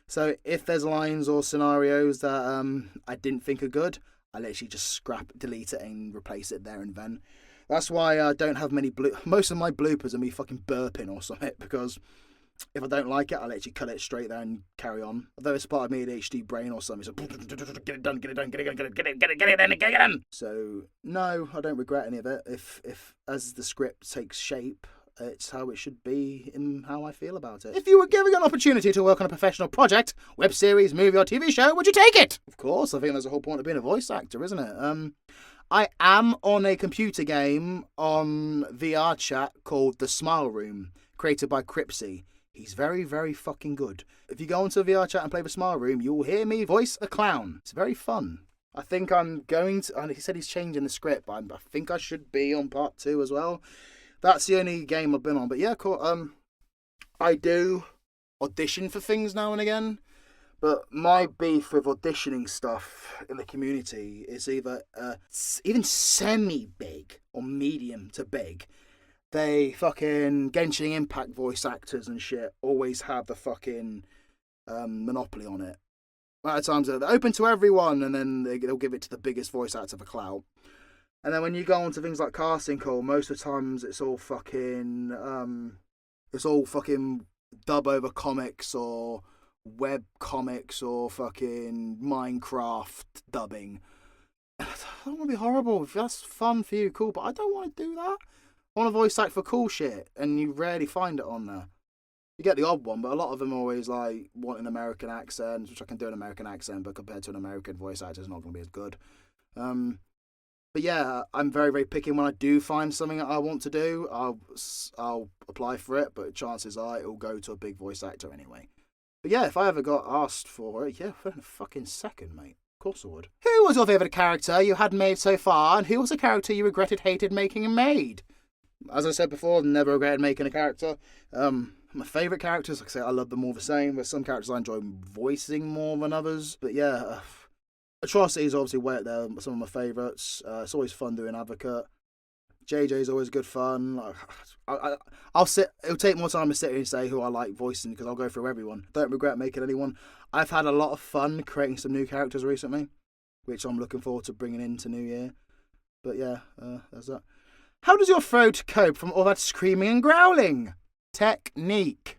So if there's lines or scenarios that I didn't think are good, I literally just delete it and replace it there and then. That's why I don't have many most of my bloopers are me fucking burping or something, because if I don't like it, I'll literally cut it straight there and carry on. Although it's part of me ADHD brain or something, so get it done, get it done, get it done. So no, I don't regret any of it. If as the script takes shape, it's how it should be in how I feel about it. If you were given an opportunity to work on a professional project, web series, movie or TV show, would you take it? Of course, I think there's a whole point of being a voice actor, isn't it? I am on a computer game on VR chat called The Smile Room, created by Cripsy. He's very, very fucking good. If you go into VR chat and play The Smile Room, you'll hear me voice a clown. It's very fun. I think I'm going to... And he said he's changing the script, but I think I should be on part 2 as well. That's the only game I've been on. But yeah, cool. I do audition for things now and again. But my beef with auditioning stuff in the community is either even semi-big or medium to big. They fucking Genshin Impact voice actors and shit always have the fucking monopoly on it. A lot of times they're open to everyone, and then they'll give it to the biggest voice actor for clout. And then when you go on to things like casting call, most of the times it's all fucking dub over comics or web comics or fucking Minecraft dubbing. I don't want to be horrible. If that's fun for you, cool, but I don't want to do that. I want to voice act for cool shit, and you rarely find it on there. You get the odd one, but a lot of them always like want an American accent, which I can do an American accent, but compared to an American voice actor, it's not going to be as good. But yeah, I'm very, very picky. When I do find something that I want to do, I'll apply for it, but chances are it'll go to a big voice actor anyway. But yeah, if I ever got asked for it, yeah, for a fucking second, mate. Of course I would. Who was your favourite character you had made so far, and who was a character you regretted, hated making and made? As I said before, never regretted making a character. My favourite characters, like I say, I love them all the same. There's some characters I enjoy voicing more than others. But yeah, Atrocity is obviously way up there, some of my favourites. It's always fun doing Advocate. JJ's always good fun. I'll sit. It'll take more time to sit here and say who I like voicing because I'll go through everyone. Don't regret making anyone. I've had a lot of fun creating some new characters recently, which I'm looking forward to bringing into New Year. But yeah, there's that. How does your throat cope from all that screaming and growling? Technique.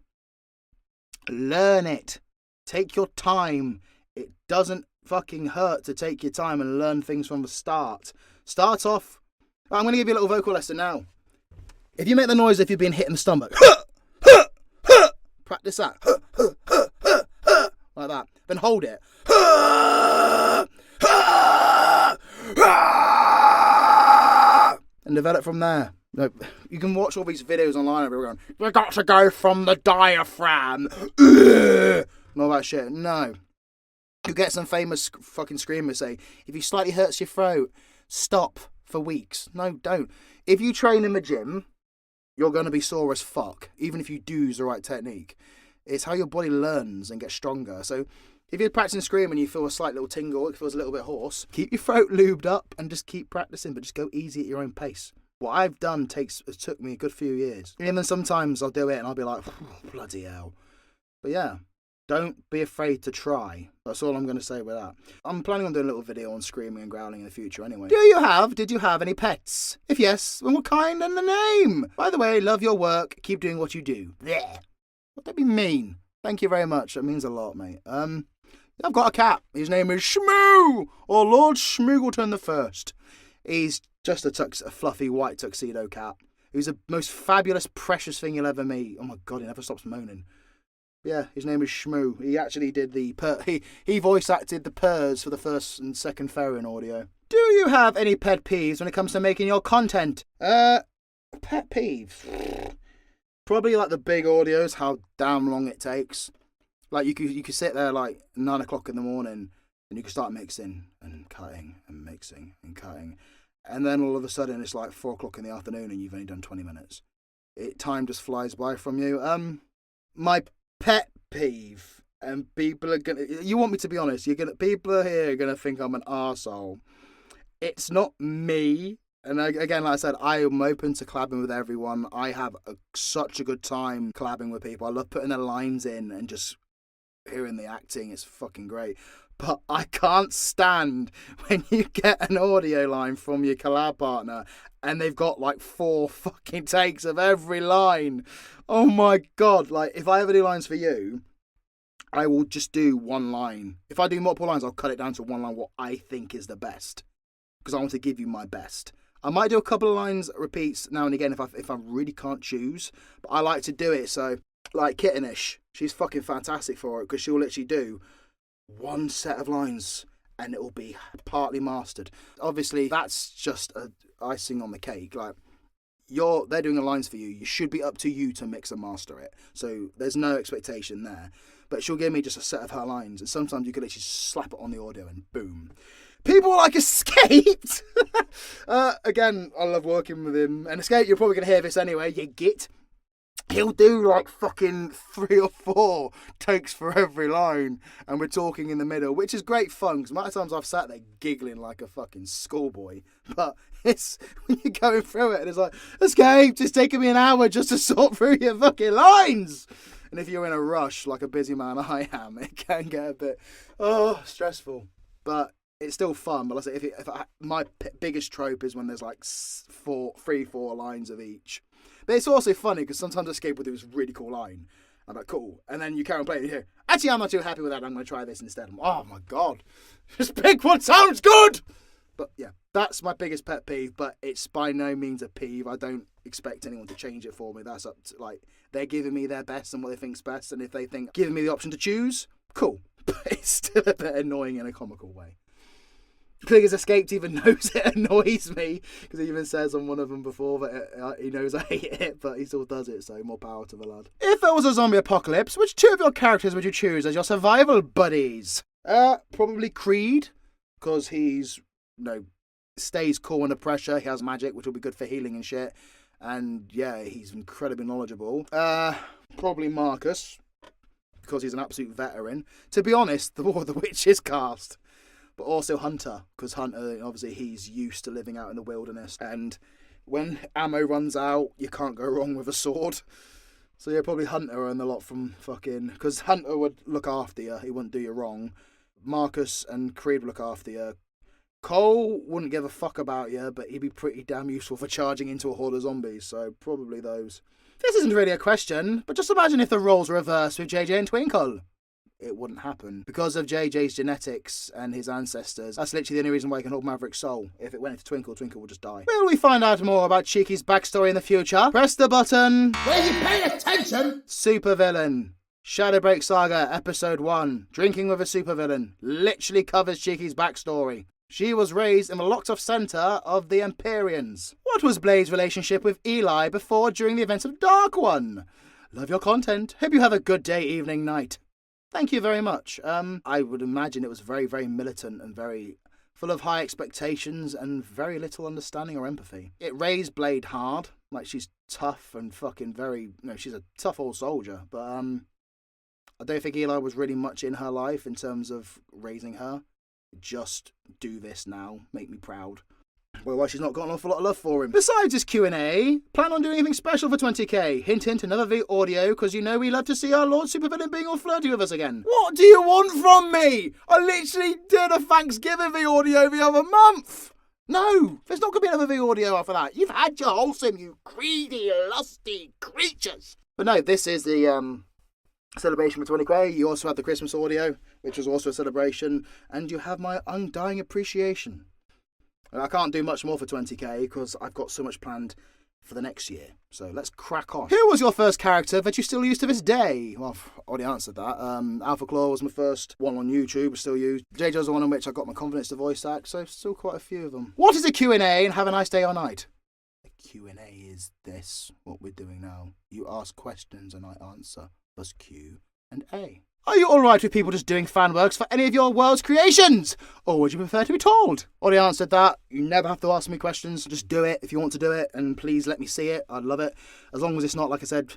Learn it. Take your time. It doesn't fucking hurt to take your time and learn things from the start. Start off. I'm going to give you a little vocal lesson now. If you make the noise if you've been hit in the stomach, practice that. Like that. Then hold it. And develop from there. You can watch all these videos online of everyone going, you got to go from the diaphragm. And all that shit. No. You get some famous fucking screamers say, if you slightly hurts your throat, stop for weeks. No, don't. If you train in the gym, you're going to be sore as fuck, even if you do use the right technique. It's how your body learns and gets stronger. So if you're practicing screaming and you feel a slight little tingle, it feels a little bit hoarse, keep your throat lubed up and just keep practicing, but just go easy at your own pace. What I've done it took me a good few years. And then sometimes I'll do it and I'll be like, bloody hell. But yeah, don't be afraid to try. That's all I'm going to say with that. I'm planning on doing a little video on screaming and growling in the future anyway. Did you have any pets? If yes, then what kind and the name? By the way, love your work. Keep doing what you do. There. What that be mean? Thank you very much. That means a lot, mate. I've got a cat. His name is Shmoo, or Lord Schmoogleton the First. He's just a fluffy white tuxedo cat. He's the most fabulous, precious thing you'll ever meet. Oh my God, he never stops moaning. Yeah, his name is Shmoo. He actually did he voice acted the purrs for the first and second Ferrin audio. Do you have any pet peeves when it comes to making your content? Pet peeves? Probably like the big audios, how damn long it takes. Like you could sit there like 9 o'clock in the morning and you can start mixing and cutting and mixing and cutting. And then all of a sudden it's like 4 o'clock in the afternoon and you've only done 20 minutes. Time just flies by from you. My pet peeve, and people are gonna, you want me to be honest, people are here gonna think I'm an arsehole. It's not me And again, like I said, I am open to collabing with everyone. I have such a good time collabing with people. I love putting their lines in and just hearing the acting. It's fucking great. But I can't stand when you get an audio line from your collab partner and they've got like 4 fucking takes of every line. Oh my God. Like, if I ever do lines for you, I will just do one line. If I do multiple lines, I'll cut it down to one line, what I think is the best. Because I want to give you my best. I might do a couple of lines repeats now and again if I really can't choose. But I like to do it. So, like Kittenish, she's fucking fantastic for it because she'll literally do one set of lines and it will be partly mastered. Obviously, that's just a icing on the cake. Like, they're doing the lines for you. You should be up to you to mix and master it. So there's no expectation there. But she'll give me just a set of her lines, and sometimes you could literally slap it on the audio and boom. People like Escaped. Again, I love working with him. And Escape, you're probably gonna hear this anyway. You git. He'll do like fucking 3 or 4 takes for every line, and we're talking in the middle, which is great fun. Because the amount of times I've sat there giggling like a fucking schoolboy, but it's when you're going through it, and it's like, Escape, it's taking me an hour just to sort through your fucking lines. And if you're in a rush like a busy man I am, it can get a bit stressful, but it's still fun. But I say, my biggest trope is when there's like 3, 4 lines of each. But it's also funny because sometimes Escape will do this really cool line. I'm like, cool. And then you carry on playing and you hear, actually, I'm not too happy with that. I'm going to try this instead. Oh my God. Just pick what sounds good. But yeah, that's my biggest pet peeve. But it's by no means a peeve. I don't expect anyone to change it for me. That's up to, like, they're giving me their best and what they think's best. And if they think giving me the option to choose, cool. But it's still a bit annoying in a comical way. The thing is, Escaped even knows it annoys me, because he even says on one of them before that he knows I hate it, but he still does it, so more power to the lad. If there was a zombie apocalypse, which 2 of your characters would you choose as your survival buddies? Probably Creed, because he's, stays cool under pressure, he has magic, which will be good for healing and shit, and yeah, he's incredibly knowledgeable. Probably Marcus, because he's an absolute veteran. To be honest, the War of the Witches cast. But also Hunter, because Hunter, obviously, he's used to living out in the wilderness. And when ammo runs out, you can't go wrong with a sword. So yeah, probably Hunter and a lot from fucking... Because Hunter would look after you, he wouldn't do you wrong. Marcus and Creed would look after you. Cole wouldn't give a fuck about you, but he'd be pretty damn useful for charging into a horde of zombies. So probably those. This isn't really a question, but just imagine if the roles were reversed with JJ and Twinkle. It wouldn't happen. Because of JJ's genetics and his ancestors, that's literally the only reason why he can hold Maverick's soul. If it went into Twinkle, Twinkle would just die. Will we find out more about Cheeky's backstory in the future? Press the button. Were you paying attention? Supervillain. Shadowbreak Saga, Episode 1. Drinking with a Supervillain. Literally covers Cheeky's backstory. She was raised in the locked-off centre of the Empyreans. What was Blade's relationship with Eli before during the events of Dark One? Love your content. Hope you have a good day, evening, night. Thank you very much. I would imagine it was very, very militant and very full of high expectations and very little understanding or empathy. It raised Blade hard. Like, she's tough and fucking very... she's a tough old soldier. But I don't think Eli was really much in her life in terms of raising her. Just do this now. Make me proud. Well, why she's not got an awful lot of love for him. Besides this Q&A, plan on doing anything special for 20k? Hint, hint, another V audio, because we love to see our Lord Supervillain being all flirty with us again. What do you want from me? I literally did a Thanksgiving V audio the other month. No, there's not going to be another V audio after that. You've had your wholesome, you greedy, lusty creatures. But no, this is the celebration for 20k. You also had the Christmas audio, which was also a celebration, and you have my undying appreciation. I can't do much more for 20k because I've got so much planned for the next year. So let's crack on. Who was your first character that you still use to this day? Well, I've already answered that. Alpha Claw was my first one on YouTube, still used. JJ was the one on which I got my confidence to voice act, so still quite a few of them. What is a Q&A and have a nice day or night? A Q&A is this, what we're doing now. You ask questions and I answer. Plus Q and A. Are you alright with people just doing fan works for any of your world's creations? Or would you prefer to be told? Already answered that. You never have to ask me questions. Just do it if you want to do it. And please let me see it. I'd love it. As long as it's not, like I said,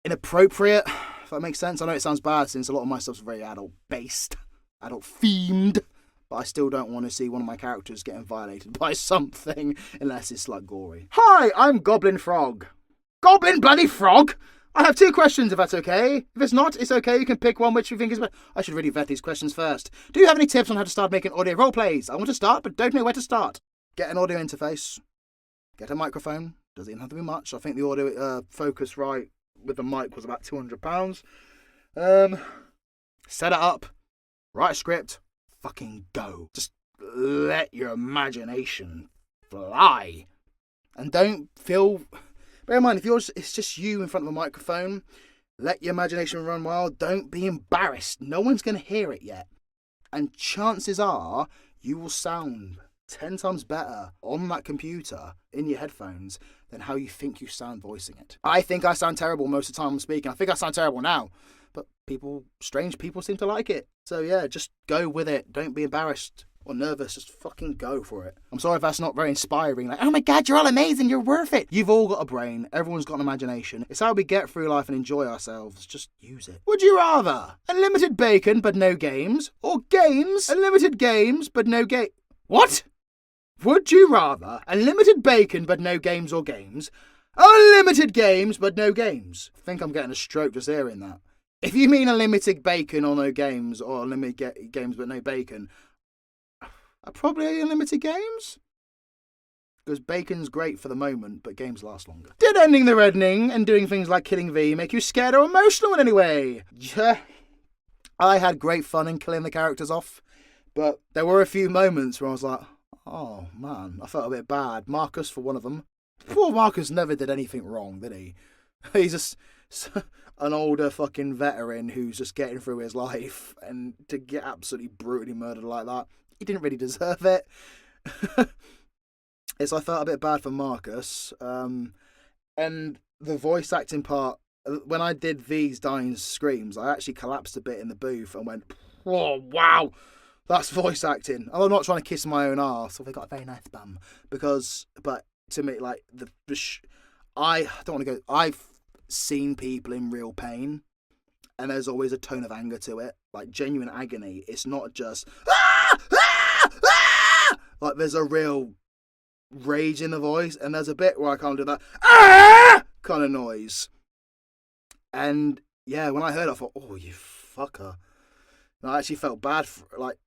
inappropriate. If that makes sense. I know it sounds bad since a lot of my stuff's very adult-based. Adult-themed. but I still don't want to see one of my characters getting violated by something unless it's like gory. Hi, I'm Goblin Frog. Goblin bloody Frog? I have 2 questions, if that's okay. If it's not, it's okay. You can pick one which you think is better. I should really vet these questions first. Do you have any tips on how to start making audio roleplays? I want to start, but don't know where to start. Get an audio interface. Get a microphone. Doesn't even have to be much. I think the audio Focusrite with the mic was about £200. Set it up. Write a script. Fucking go. Just let your imagination fly. And don't feel... Bear in mind, if it's just you in front of a microphone, let your imagination run wild. Don't be embarrassed. No one's going to hear it yet. And chances are you will sound 10 times better on that computer in your headphones than how you think you sound voicing it. I think I sound terrible most of the time I'm speaking. I think I sound terrible now. But strange people seem to like it. So yeah, just go with it. Don't be embarrassed or nervous, just fucking go for it. I'm sorry if that's not very inspiring. Like, oh my god, you're all amazing, you're worth it. You've all got a brain, everyone's got an imagination. It's how we get through life and enjoy ourselves. Just use it. Would you rather unlimited bacon but no games, or unlimited games but no game? What? Would you rather unlimited bacon but no games, or unlimited games but no games? I think I'm getting a stroke just hearing that. If you mean unlimited bacon or no games, or unlimited games but no bacon, probably unlimited games. Because bacon's great for the moment, but games last longer. Did ending the reddening and doing things like killing V make you scared or emotional in any way? Yeah. I had great fun in killing the characters off, but there were a few moments where I was like, oh man, I felt a bit bad. Marcus for one of them. Poor Marcus never did anything wrong, did he? He's just an older fucking veteran who's just getting through his life, and to get absolutely brutally murdered like that, he didn't really deserve it. I felt a bit bad for Marcus. And the voice acting part, when I did V's dying screams, I actually collapsed a bit in the booth and went, oh, wow, that's voice acting. And I'm not trying to kiss my own arse, so they got a very nice bum. But to me, like, I don't want to go, I've seen people in real pain, and there's always a tone of anger to it, like genuine agony. It's not just like there's a real rage in the voice, and there's a bit where I can't do that kind of noise. And yeah, when I heard it, I thought, oh, you fucker. And I actually felt bad for, like,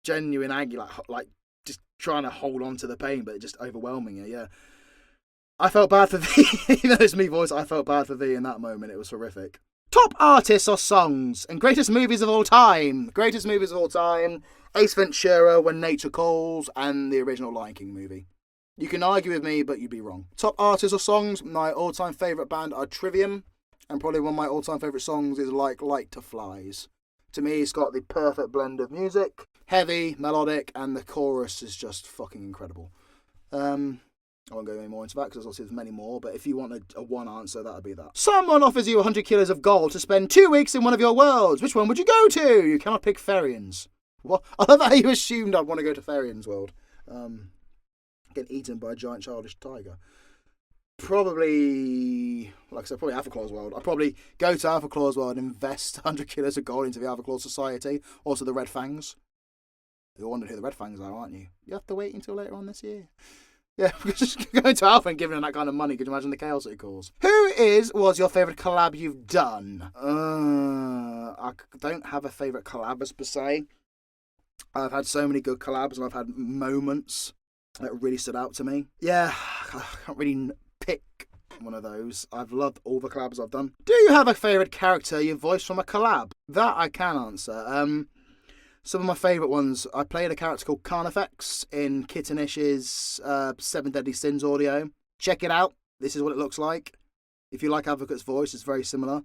genuine agony, like just trying to hold on to the pain, but just overwhelming it. Yeah, I felt bad for V. Even though it's me voice, I felt bad for V in that moment. It was horrific. Top artists or songs and greatest movies of all time. Greatest movies of all time: Ace Ventura, When Nature Calls, and the original Lion King movie. You can argue with me, but you'd be wrong. Top artists or songs: my all-time favourite band are Trivium, and probably one of my all-time favourite songs is Like Light to Flies. To me, it's got the perfect blend of music, heavy, melodic, and the chorus is just fucking incredible. I won't go any more into that because obviously there's many more, but if you want a one answer, that would be that. Someone offers you 100 kilos of gold to spend 2 weeks in one of your worlds. Which one would you go to? You cannot pick Therians. What? I love how you assumed I'd want to go to Therian's world. Get eaten by a giant childish tiger. Probably, like I said, probably Alphaclaw's world. I'd probably go to Alphaclaw's world and invest 100 kilos of gold into the Alphaclaw Society. Also the Red Fangs. You're wondering who the Red Fangs are, aren't you? You have to wait until later on this year. Yeah, just going to Alpha and giving them that kind of money. Could you imagine the chaos it caused? Who was your favourite collab you've done? I don't have a favourite collab as per se. I've had so many good collabs and I've had moments that really stood out to me. Yeah, I can't really pick one of those. I've loved all the collabs I've done. Do you have a favourite character you voiced from a collab? That I can answer. Some of my favourite ones, I played a character called Carnifex in Kittenish's 7 Deadly Sins audio. Check it out. This is what it looks like. If you like Advocate's voice, it's very similar.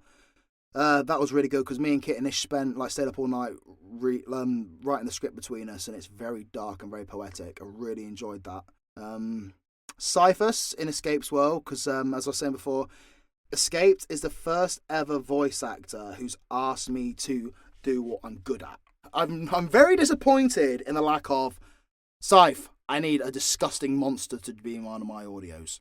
That was really good because me and Kittenish stayed up all night writing the script between us, and it's very dark and very poetic. I really enjoyed that. Cyphus in Escape's world, because as I was saying before, Escaped is the first ever voice actor who's asked me to do what I'm good at. I'm very disappointed in the lack of Scythe. I need a disgusting monster to be in one of my audios.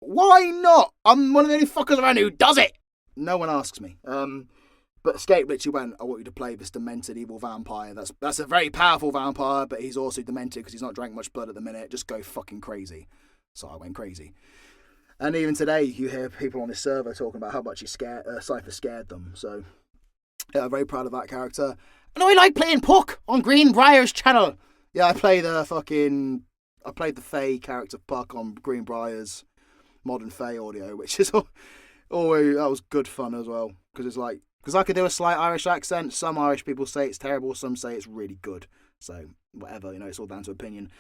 Why not? I'm one of the only fuckers around who does it. No one asks me. But But Escape literally went, I want you to play this demented evil vampire. That's a very powerful vampire, but he's also demented because he's not drank much blood at the minute. Just go fucking crazy. So I went crazy. And even today, you hear people on this server talking about how much Cypher scared them. So, yeah, I'm very proud of that character. And I like playing Puck on Greenbrier's channel. Yeah, I played the Fae character Puck on Greenbrier's Modern Fae audio, which is always, that was good fun as well. Because I could do a slight Irish accent. Some Irish people say it's terrible, some say it's really good. So, whatever, it's all down to opinion.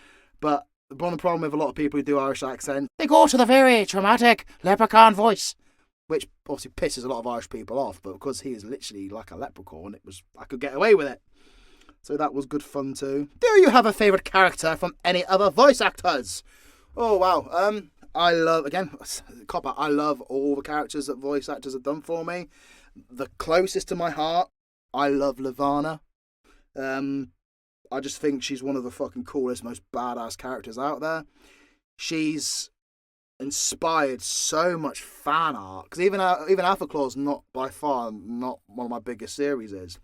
But one of the problem with a lot of people who do Irish accent, they go to the very dramatic leprechaun voice, which obviously pisses a lot of Irish people off, but because he is literally like a leprechaun, I could get away with it. So that was good fun too. Do you have a favourite character from any other voice actors? Oh, wow. I love all the characters that voice actors have done for me. The closest to my heart, I love Levana. I just think she's one of the fucking coolest, most badass characters out there. She's inspired so much fan art. Because even Alpha Claw's not by far not one of my biggest series,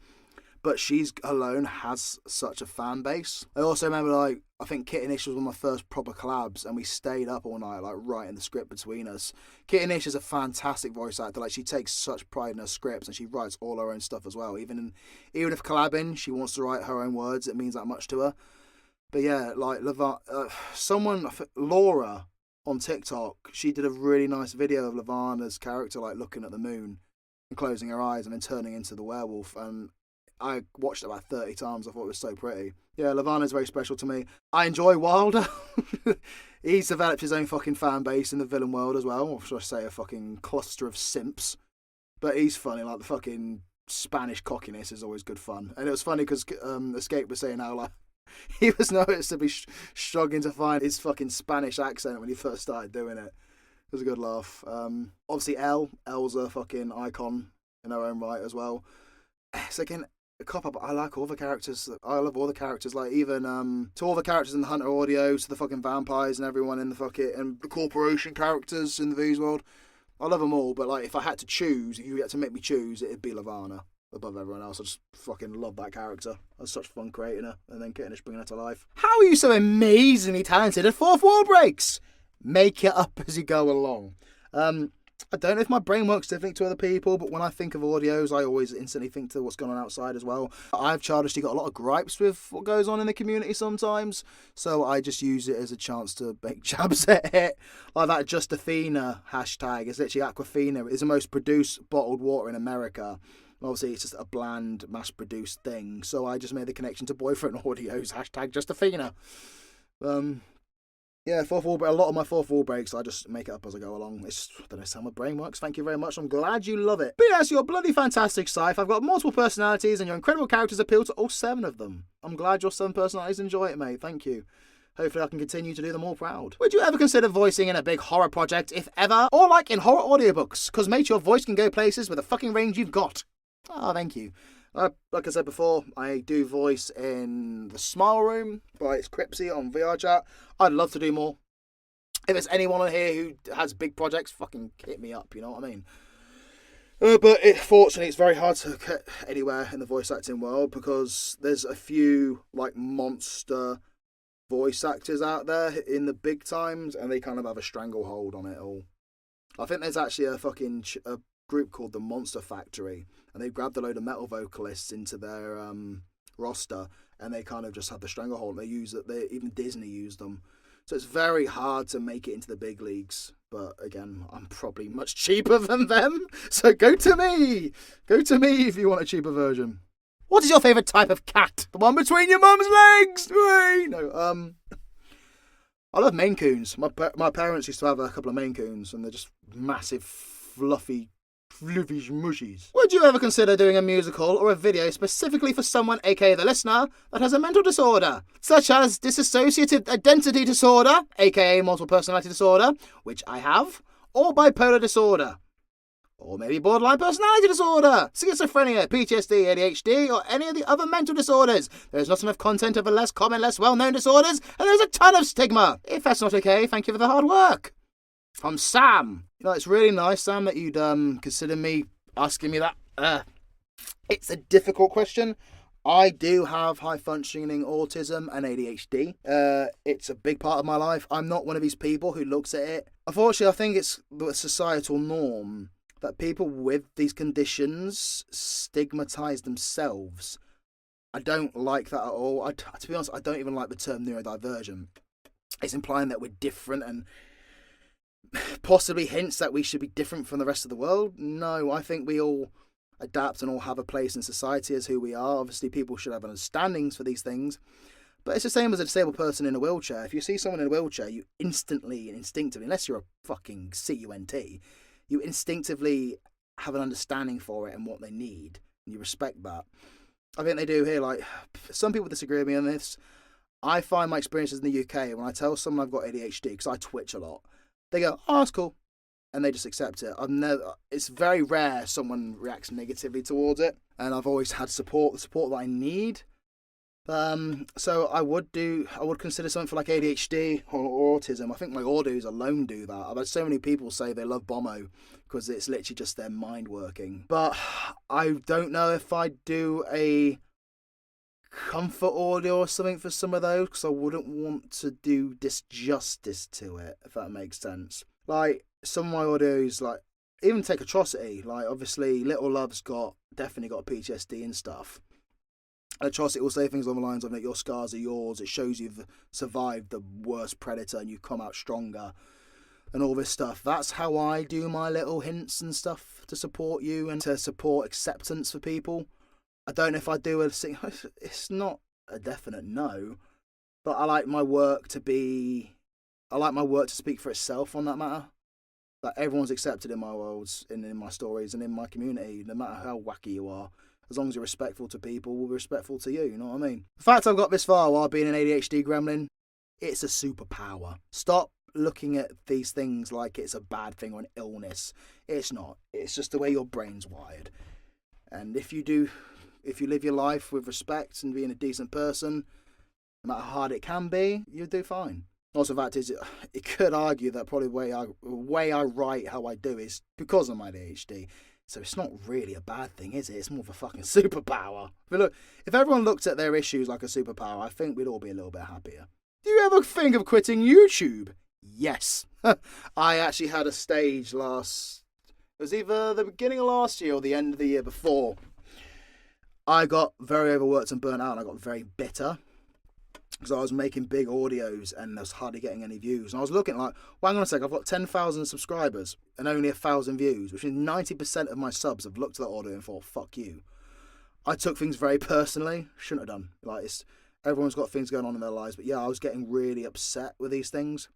but she's alone has such a fan base. I also remember, I think Kittenish was one of my first proper collabs, and we stayed up all night, writing the script between us. Kittenish is a fantastic voice actor. She takes such pride in her scripts, and she writes all her own stuff as well. Even if collabing, she wants to write her own words. It means that much to her. But yeah, Laura on TikTok, she did a really nice video of Levana's character, looking at the moon and closing her eyes and then turning into the werewolf, and I watched it about 30 times. I thought it was so pretty. Yeah, Levana's very special to me. I enjoy Wilder. He's developed his own fucking fan base in the villain world as well. Or should I say a fucking cluster of simps. But he's funny. The fucking Spanish cockiness is always good fun. And it was funny because Escape was saying how he was noticeably struggling to find his fucking Spanish accent when he first started doing it. It was a good laugh. Obviously Elle's a fucking icon in her own right as well. It's again a cop-up. I like all the characters. I love all the characters. Even to all the characters in the Hunter audio, to the fucking vampires and everyone in the fucking and the corporation characters in the V's world. I love them all. But if I had to choose, if you had to make me choose, it'd be Levana above everyone else. I just fucking love that character. It was such fun creating her and then getting her, bringing her to life. How are you so amazingly talented at fourth wall breaks? Make it up as you go along. I don't know if my brain works differently to other people, but when I think of audios, I always instantly think to what's going on outside as well. I've childishly got a lot of gripes with what goes on in the community sometimes, so I just use it as a chance to make jabs at it. That Justifina hashtag is literally Aquafina. It's the most produced bottled water in America. Obviously, it's just a bland, mass-produced thing, so I just made the connection to boyfriend audios, hashtag Justifina. Yeah, a lot of my fourth wall breaks, I just make it up as I go along. I don't know how my brain works. Thank you very much. I'm glad you love it. But yes, you're bloody fantastic, Scythe. I've got multiple personalities, and your incredible characters appeal to all 7 of them. I'm glad your 7 personalities enjoy it, mate. Thank you. Hopefully I can continue to do them all proud. Would you ever consider voicing in a big horror project, if ever? Or in horror audiobooks? Because, mate, your voice can go places with the fucking range you've got. Oh, thank you. Like I said before, I do voice in The Smile Room by Cripsy on VR chat. I'd love to do more. If there's anyone on here who has big projects, fucking hit me up, you know what I mean? Fortunately, it's very hard to get anywhere in the voice acting world because there's a few, monster voice actors out there in the big times, and they kind of have a stranglehold on it all. I think there's actually a group called the Monster Factory, and they've grabbed a load of metal vocalists into their roster, and they kind of just have the stranglehold. They use it. Even Disney used them, so it's very hard to make it into the big leagues. But again, I'm probably much cheaper than them, so go to me if you want a cheaper version. What is your favourite type of cat? The one between your mum's legs? No, I love Maine Coons. My parents used to have a couple of Maine Coons, and they're just massive, fluffy mushies. Would you ever consider doing a musical or a video specifically for someone, aka the listener, that has a mental disorder, such as dissociative identity disorder, aka multiple personality disorder, which I have, or bipolar disorder, or maybe borderline personality disorder, schizophrenia, PTSD, ADHD, or any of the other mental disorders? There is not enough content of the less common, less well-known disorders, and there's a ton of stigma. If that's not okay, thank you for the hard work. From Sam. It's really nice, Sam, that you'd consider me asking me that. It's a difficult question. I do have high functioning autism and ADHD. It's a big part of my life. I'm not one of these people who looks at it. Unfortunately, I think it's the societal norm that people with these conditions stigmatize themselves. I don't like that at all. To be honest, I don't even like the term neurodivergent. It's implying that we're different and possibly hints that we should be different from the rest of the world. No, I think we all adapt and all have a place in society as who we are. Obviously, people should have understandings for these things. But it's the same as a disabled person in a wheelchair. If you see someone in a wheelchair, you instantly and instinctively, unless you're a fucking CUNT, you instinctively have an understanding for it and what they need. And you respect that. I think they do here. Like, some people disagree with me on this. I find my experiences in the UK, when I tell someone I've got ADHD, because I twitch a lot, they go, "Oh, that's cool," and they just accept it. It's very rare someone reacts negatively towards it, and I've always had the support that I need. So I would consider something for like ADHD or autism. I think my audios alone do that. I've had so many people say they love Bomo because it's literally just their mind working. But I don't know if I'd do a comfort audio or something for some of those, because I wouldn't want to do disjustice to it, if that makes sense. Like, some of my audios, like, even take Atrocity, like, obviously Little Love's definitely got PTSD and stuff. Atrocity will say things along the lines of that your scars are yours, it shows you've survived the worst predator and you've come out stronger, and all this stuff. That's how I do my little hints and stuff to support you and to support acceptance for people. I don't know if I do it's not a definite no, but I like my work to speak for itself on that matter. That everyone's accepted in my worlds, in my stories, and in my community, no matter how wacky you are. As long as you're respectful to people, we'll be respectful to you, you know what I mean? The fact I've got this far while being an ADHD gremlin, it's a superpower. Stop looking at these things like it's a bad thing or an illness. It's not. It's just the way your brain's wired. And if you live your life with respect and being a decent person, no matter how hard it can be, you'll do fine. Also, the fact is, it could argue that probably the way I write how I do is because of my ADHD. So it's not really a bad thing, is it? It's more of a fucking superpower. But look, if everyone looked at their issues like a superpower, I think we'd all be a little bit happier. Do you ever think of quitting YouTube? Yes. I actually had a stage it was either the beginning of last year or the end of the year before. I got very overworked and burnt out, and I got very bitter because I was making big audios and I was hardly getting any views. And I was looking like, well, hang on a sec, I've got 10,000 subscribers and only 1,000 views, which means 90% of my subs have looked at that audio and thought, fuck you. I took things very personally. Shouldn't have done. Like, everyone's got things going on in their lives, but yeah, I was getting really upset with these things.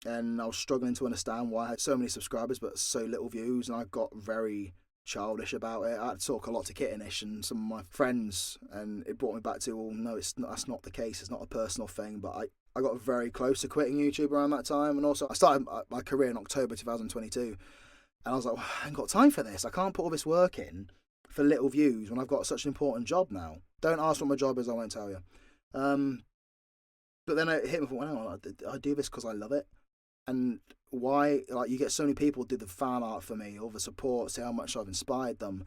And I was struggling to understand why I had so many subscribers but so little views, and I got very childish about it. I had to talk a lot to Kittenish and some of my friends, and it brought me back to, well, no, that's not the case. It's not a personal thing. But I got very close to quitting YouTube around that time, and also I started my career in October 2022, and I was like, well, I ain't got time for this. I can't put all this work in for little views when I've got such an important job now. Don't ask what my job is, I won't tell you. But then it hit me, well, I do this because I love it. And why, like, you get so many people do the fan art for me, all the support, say how much I've inspired them.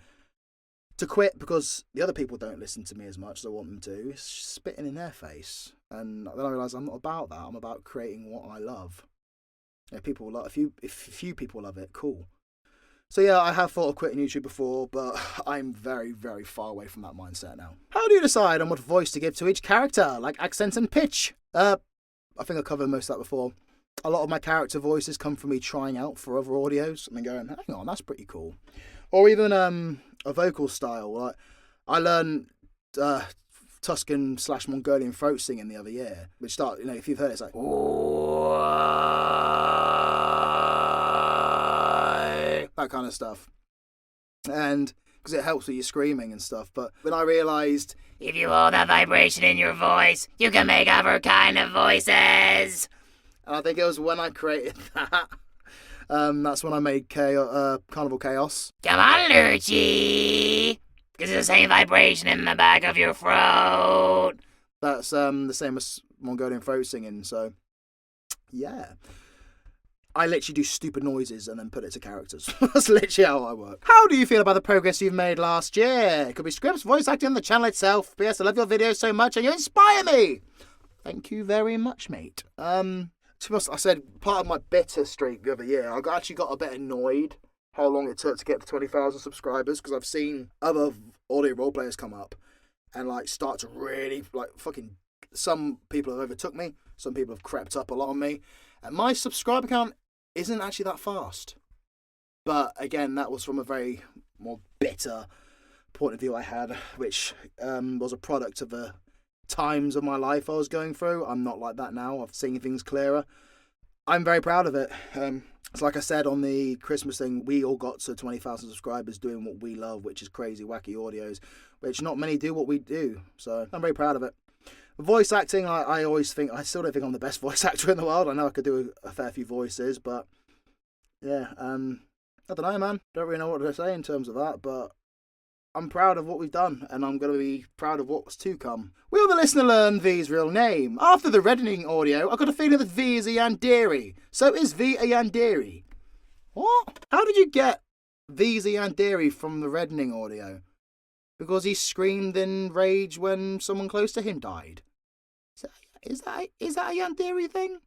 To quit because the other people don't listen to me as much as I want them to, it's spitting in their face. And then I realised I'm not about that. I'm about creating what I love. People love, if few people love it, cool. So yeah, I have thought of quitting YouTube before, but I'm very, very far away from that mindset now. How do you decide on what voice to give to each character, like accent and pitch? I think I covered most of that before. A lot of my character voices come from me trying out for other audios and then going, hang on, that's pretty cool. Or even a vocal style. Like, I learned Tuscan/Mongolian throat singing the other year, which if you've heard it, it's like, that kind of stuff. And because it helps with your screaming and stuff. But when I realised, if you hold that vibration in your voice, you can make other kind of voices. And I think it was when I created that. That's when I made Carnival Chaos. Come on, Lurchy! Because it's the same vibration in the back of your throat. That's the same as Mongolian throat singing, so yeah. I literally do stupid noises and then put it to characters. That's literally how I work. How do you feel about the progress you've made last year? It could be scripts, voice acting on the channel itself. P.S. I love your videos so much and you inspire me. Thank you very much, mate. To be honest, I said part of my bitter streak the other year, I actually got a bit annoyed how long it took to get to 20,000 subscribers, because I've seen other audio role players come up and like start to really like fucking. Some people have overtook me, some people have crept up a lot on me, and my subscriber count isn't actually that fast. But again, that was from a very more bitter point of view I had, which was a product of the times of my life I was going through. I'm not like that now. I've seen things clearer. I'm very proud of it. It's like I said on the Christmas thing, we all got to 20,000 subscribers doing what we love, which is crazy, wacky audios, which not many do what we do. So I'm very proud of it. Voice acting, I always think, I still don't think I'm the best voice actor in the world. I know I could do a fair few voices, but yeah, I don't know, man. Don't really know what to say in terms of that, but I'm proud of what we've done, and I'm going to be proud of what's to come. Will the listener learn V's real name? After the reddening audio, I got a feeling that V is a Yandere. So is V a Yandere? What? How did you get V's a Yandere from the reddening audio? Because he screamed in rage when someone close to him died. Is that a Yandere thing?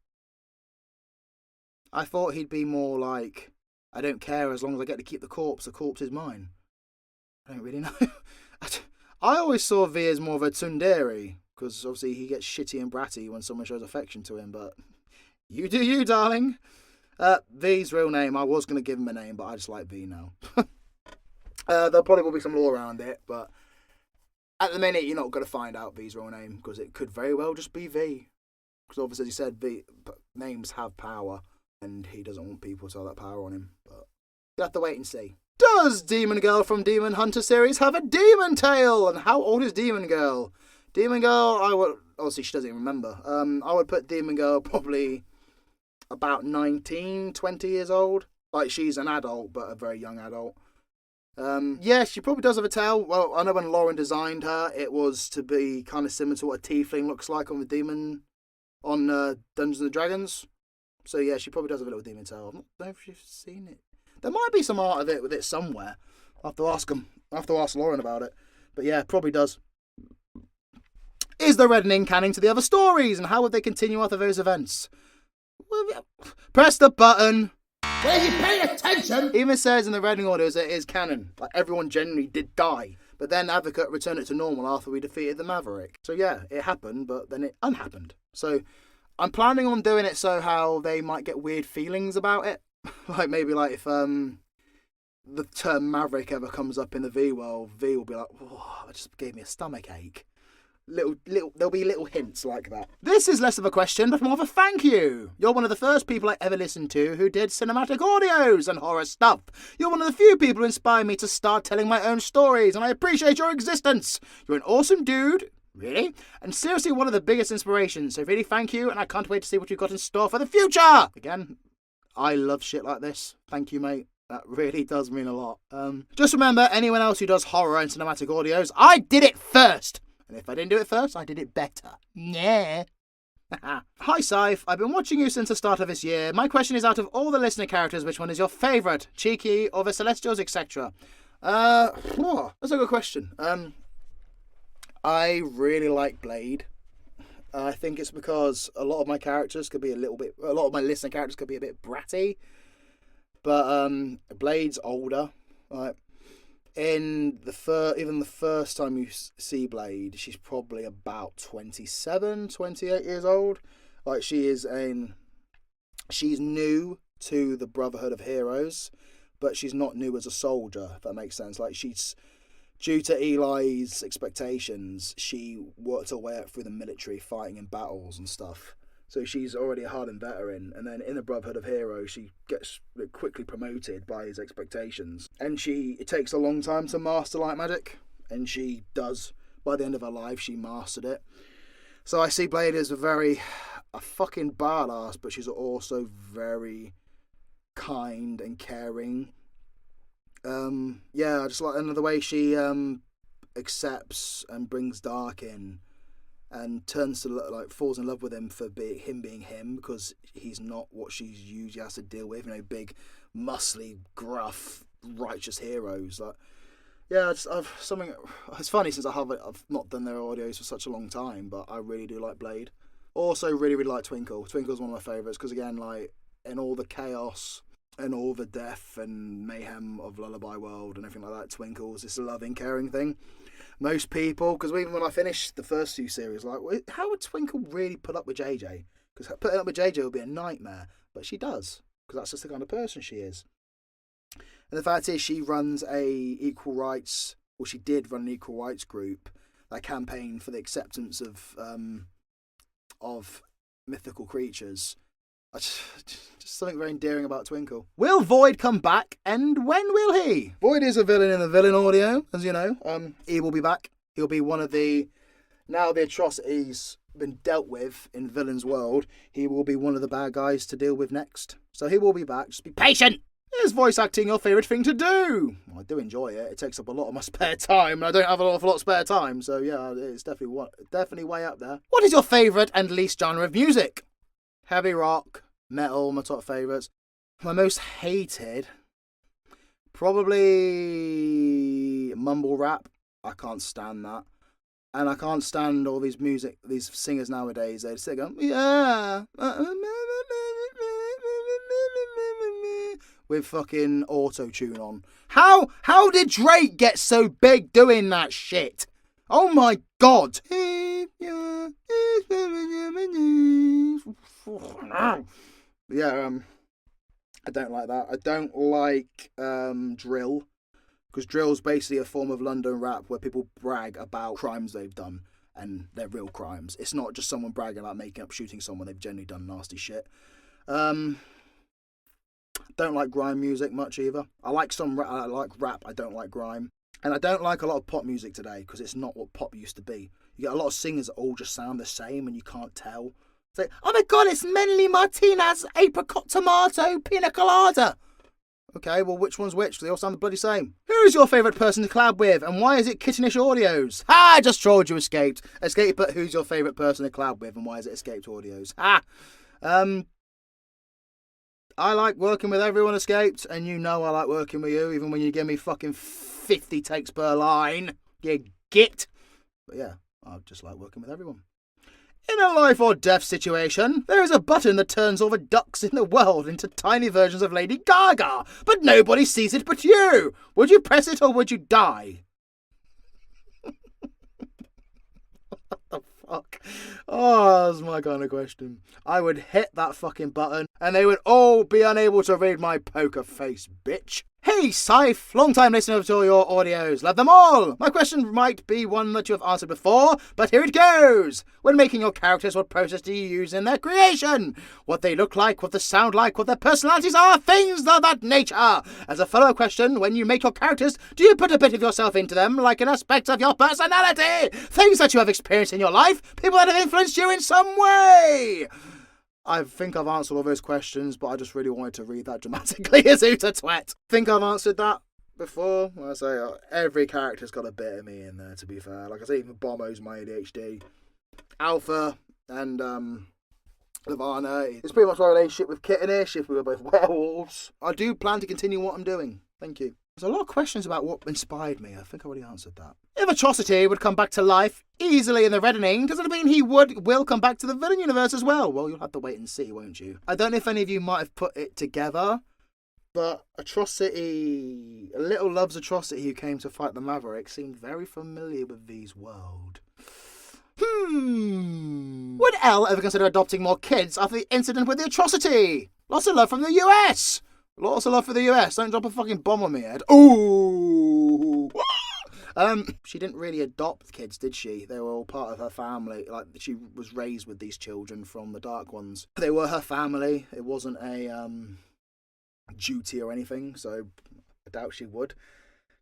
I thought he'd be more like, I don't care as long as I get to keep the corpse is mine. I don't really know. I always saw V as more of a tsundere, because obviously he gets shitty and bratty when someone shows affection to him, but you do you, darling. V's real name, I was going to give him a name, but I just like V now. There probably will be some lore around it, but at the minute you're not going to find out V's real name, because it could very well just be V. Because obviously, as you said, V names have power, and he doesn't want people to have that power on him, but you have to wait and see. Does Demon Girl from Demon Hunter series have a demon tail? And how old is Demon Girl? Demon Girl, I would... Obviously, she doesn't even remember. I would put Demon Girl probably about 19, 20 years old. Like, she's an adult, but a very young adult. Yeah, she probably does have a tail. Well, I know when Lauren designed her, it was to be kind of similar to what a tiefling looks like on the demon... on Dungeons & Dragons. So, yeah, she probably does have a little demon tail. I don't know if you've seen it. There might be some art of it with it somewhere. I'll have to ask them. I'll have to ask Lauren about it. But yeah, probably does. Is the reddening canon to the other stories? And how would they continue after those events? Press the button. Were you paying attention? Even says in the reddening orders that it is canon. Like, everyone generally did die. But then Advocate returned it to normal after we defeated the Maverick. So yeah, it happened, but then it unhappened. So I'm planning on doing it so how they might get weird feelings about it. Like, maybe like if the term Maverick ever comes up in the V world, V will be like, oh, it just gave me a stomach ache. There'll be little hints like that. This is less of a question, but more of a thank you. You're one of the first people I ever listened to who did cinematic audios and horror stuff. You're one of the few people who inspired me to start telling my own stories, and I appreciate your existence. You're an awesome dude. Really? And seriously one of the biggest inspirations, so really thank you, and I can't wait to see what you've got in store for the future! Again, I love shit like this. Thank you, mate. That really does mean a lot. Just remember, anyone else who does horror and cinematic audios, I did it first! And if I didn't do it first, I did it better. Yeah. Hi, Scythe. I've been watching you since the start of this year. My question is, out of all the listener characters, which one is your favourite? Cheeky or the Celestials, etc.? That's a good question. I really like Blade. I think it's because a lot of my listener characters could be a bit bratty. But Blade's older. Like, even the first time you see Blade, she's probably about 27, 28 years old. Like, she's new to the Brotherhood of Heroes, but she's not new as a soldier, if that makes sense. Like, she's, due to Eli's expectations, she worked her way up through the military, fighting in battles and stuff. So she's already a hardened veteran, and then in the Brotherhood of Heroes, she gets quickly promoted by his expectations. And it takes a long time to master light magic, and she does. By the end of her life, she mastered it. So I see Blade as a fucking badass, but she's also very kind and caring. I just like, and the way she accepts and brings dark in. and falls in love with him for him being him, because he's not what she's usually has to deal with. Big, muscly, gruff, righteous heroes. It's funny since I've not done their audios for such a long time, but I really do like Blade. Also, really like Twinkle. Twinkle's one of my favourites because again, in all the chaos and all the death and mayhem of Lullaby World and everything like that, Twinkle's this loving, caring thing. Most people, because even when I finished the first two series, how would Twinkle really put up with JJ? Because putting up with JJ would be a nightmare, but she does, because that's just the kind of person she is. And the fact is, she runs she did run an equal rights group that campaigned for the acceptance of mythical creatures. Just something very endearing about Twinkle. Will Void come back, and when will he? Void is a villain in the villain audio, as you know. He will be back. He'll be one of now the atrocities been dealt with in Villain's world, he will be one of the bad guys to deal with next. So he will be back. Just be patient. Is voice acting your favourite thing to do? Well, I do enjoy it. It takes up a lot of my spare time, and I don't have an awful lot of spare time. So yeah, it's definitely way up there. What is your favourite and least genre of music? Heavy rock, metal, my top favourites. My most hated, probably mumble rap. I can't stand that. And I can't stand all these singers nowadays. They just go, yeah, with fucking auto-tune on. How did Drake get so big doing that shit? Oh my god. Yeah, I don't like that. I don't like drill. Because drill's basically a form of London rap where people brag about crimes they've done, and they're real crimes. It's not just someone bragging about making up shooting someone. They've generally done nasty shit. Don't like grime music much either. I like rap. I don't like grime. And I don't like a lot of pop music today because it's not what pop used to be. You get a lot of singers that all just sound the same and you can't tell. It's like, oh my god, it's Menly Martinez, apricot tomato, pina colada. Okay, well, which one's which? They all sound the bloody same. Who's your favourite person to collab with, and why is it Kittenish Audios? Ha! I just trolled you, Escaped. Escaped, but who's your favourite person to collab with, and why is it Escaped Audios? Ha! I like working with everyone, Escaped, and you know I like working with you, even when you give me fucking 50 takes per line. You git. But yeah, I just like working with everyone. In a life or death situation, there is a button that turns all the ducks in the world into tiny versions of Lady Gaga, but nobody sees it but you. Would you press it or would you die? What the fuck? Oh, that's my kind of question. I would hit that fucking button and they would all be unable to read my poker face, bitch. Hey, Scythe, long-time listener to your audios. Love them all. My question might be one that you have answered before, but here it goes. When making your characters, what process do you use in their creation? What they look like, what they sound like, what their personalities are, things of that nature. As a follow-up question, when you make your characters, do you put a bit of yourself into them, like an aspect of your personality? Things that you have experienced in your life, people that have influenced you in some way. I think I've answered all those questions, but I just really wanted to read that dramatically as Uta Twet. Think I've answered that before. I say every character's got a bit of me in there, to be fair. Like I say, even Bombo's my ADHD. Alpha and Lavana. It's pretty much my relationship with Kittenish, if we were both werewolves. I do plan to continue what I'm doing. Thank you. There's a lot of questions about what inspired me. I think I already answered that. If Atrocity would come back to life easily in the reddening, does it mean he will come back to the villain universe as well? Well, you'll have to wait and see, won't you? I don't know if any of you might have put it together, but Atrocity, Little Love's Atrocity, who came to fight the Maverick, seemed very familiar with V's world. Would Elle ever consider adopting more kids after the incident with the Atrocity? Lots of love from the US. Lots of love for the US. Don't drop a fucking bomb on me, Ed. Ooh. She didn't really adopt kids, did she? They were all part of her family. Like, she was raised with these children from the Dark Ones. They were her family. It wasn't a duty or anything, so I doubt she would.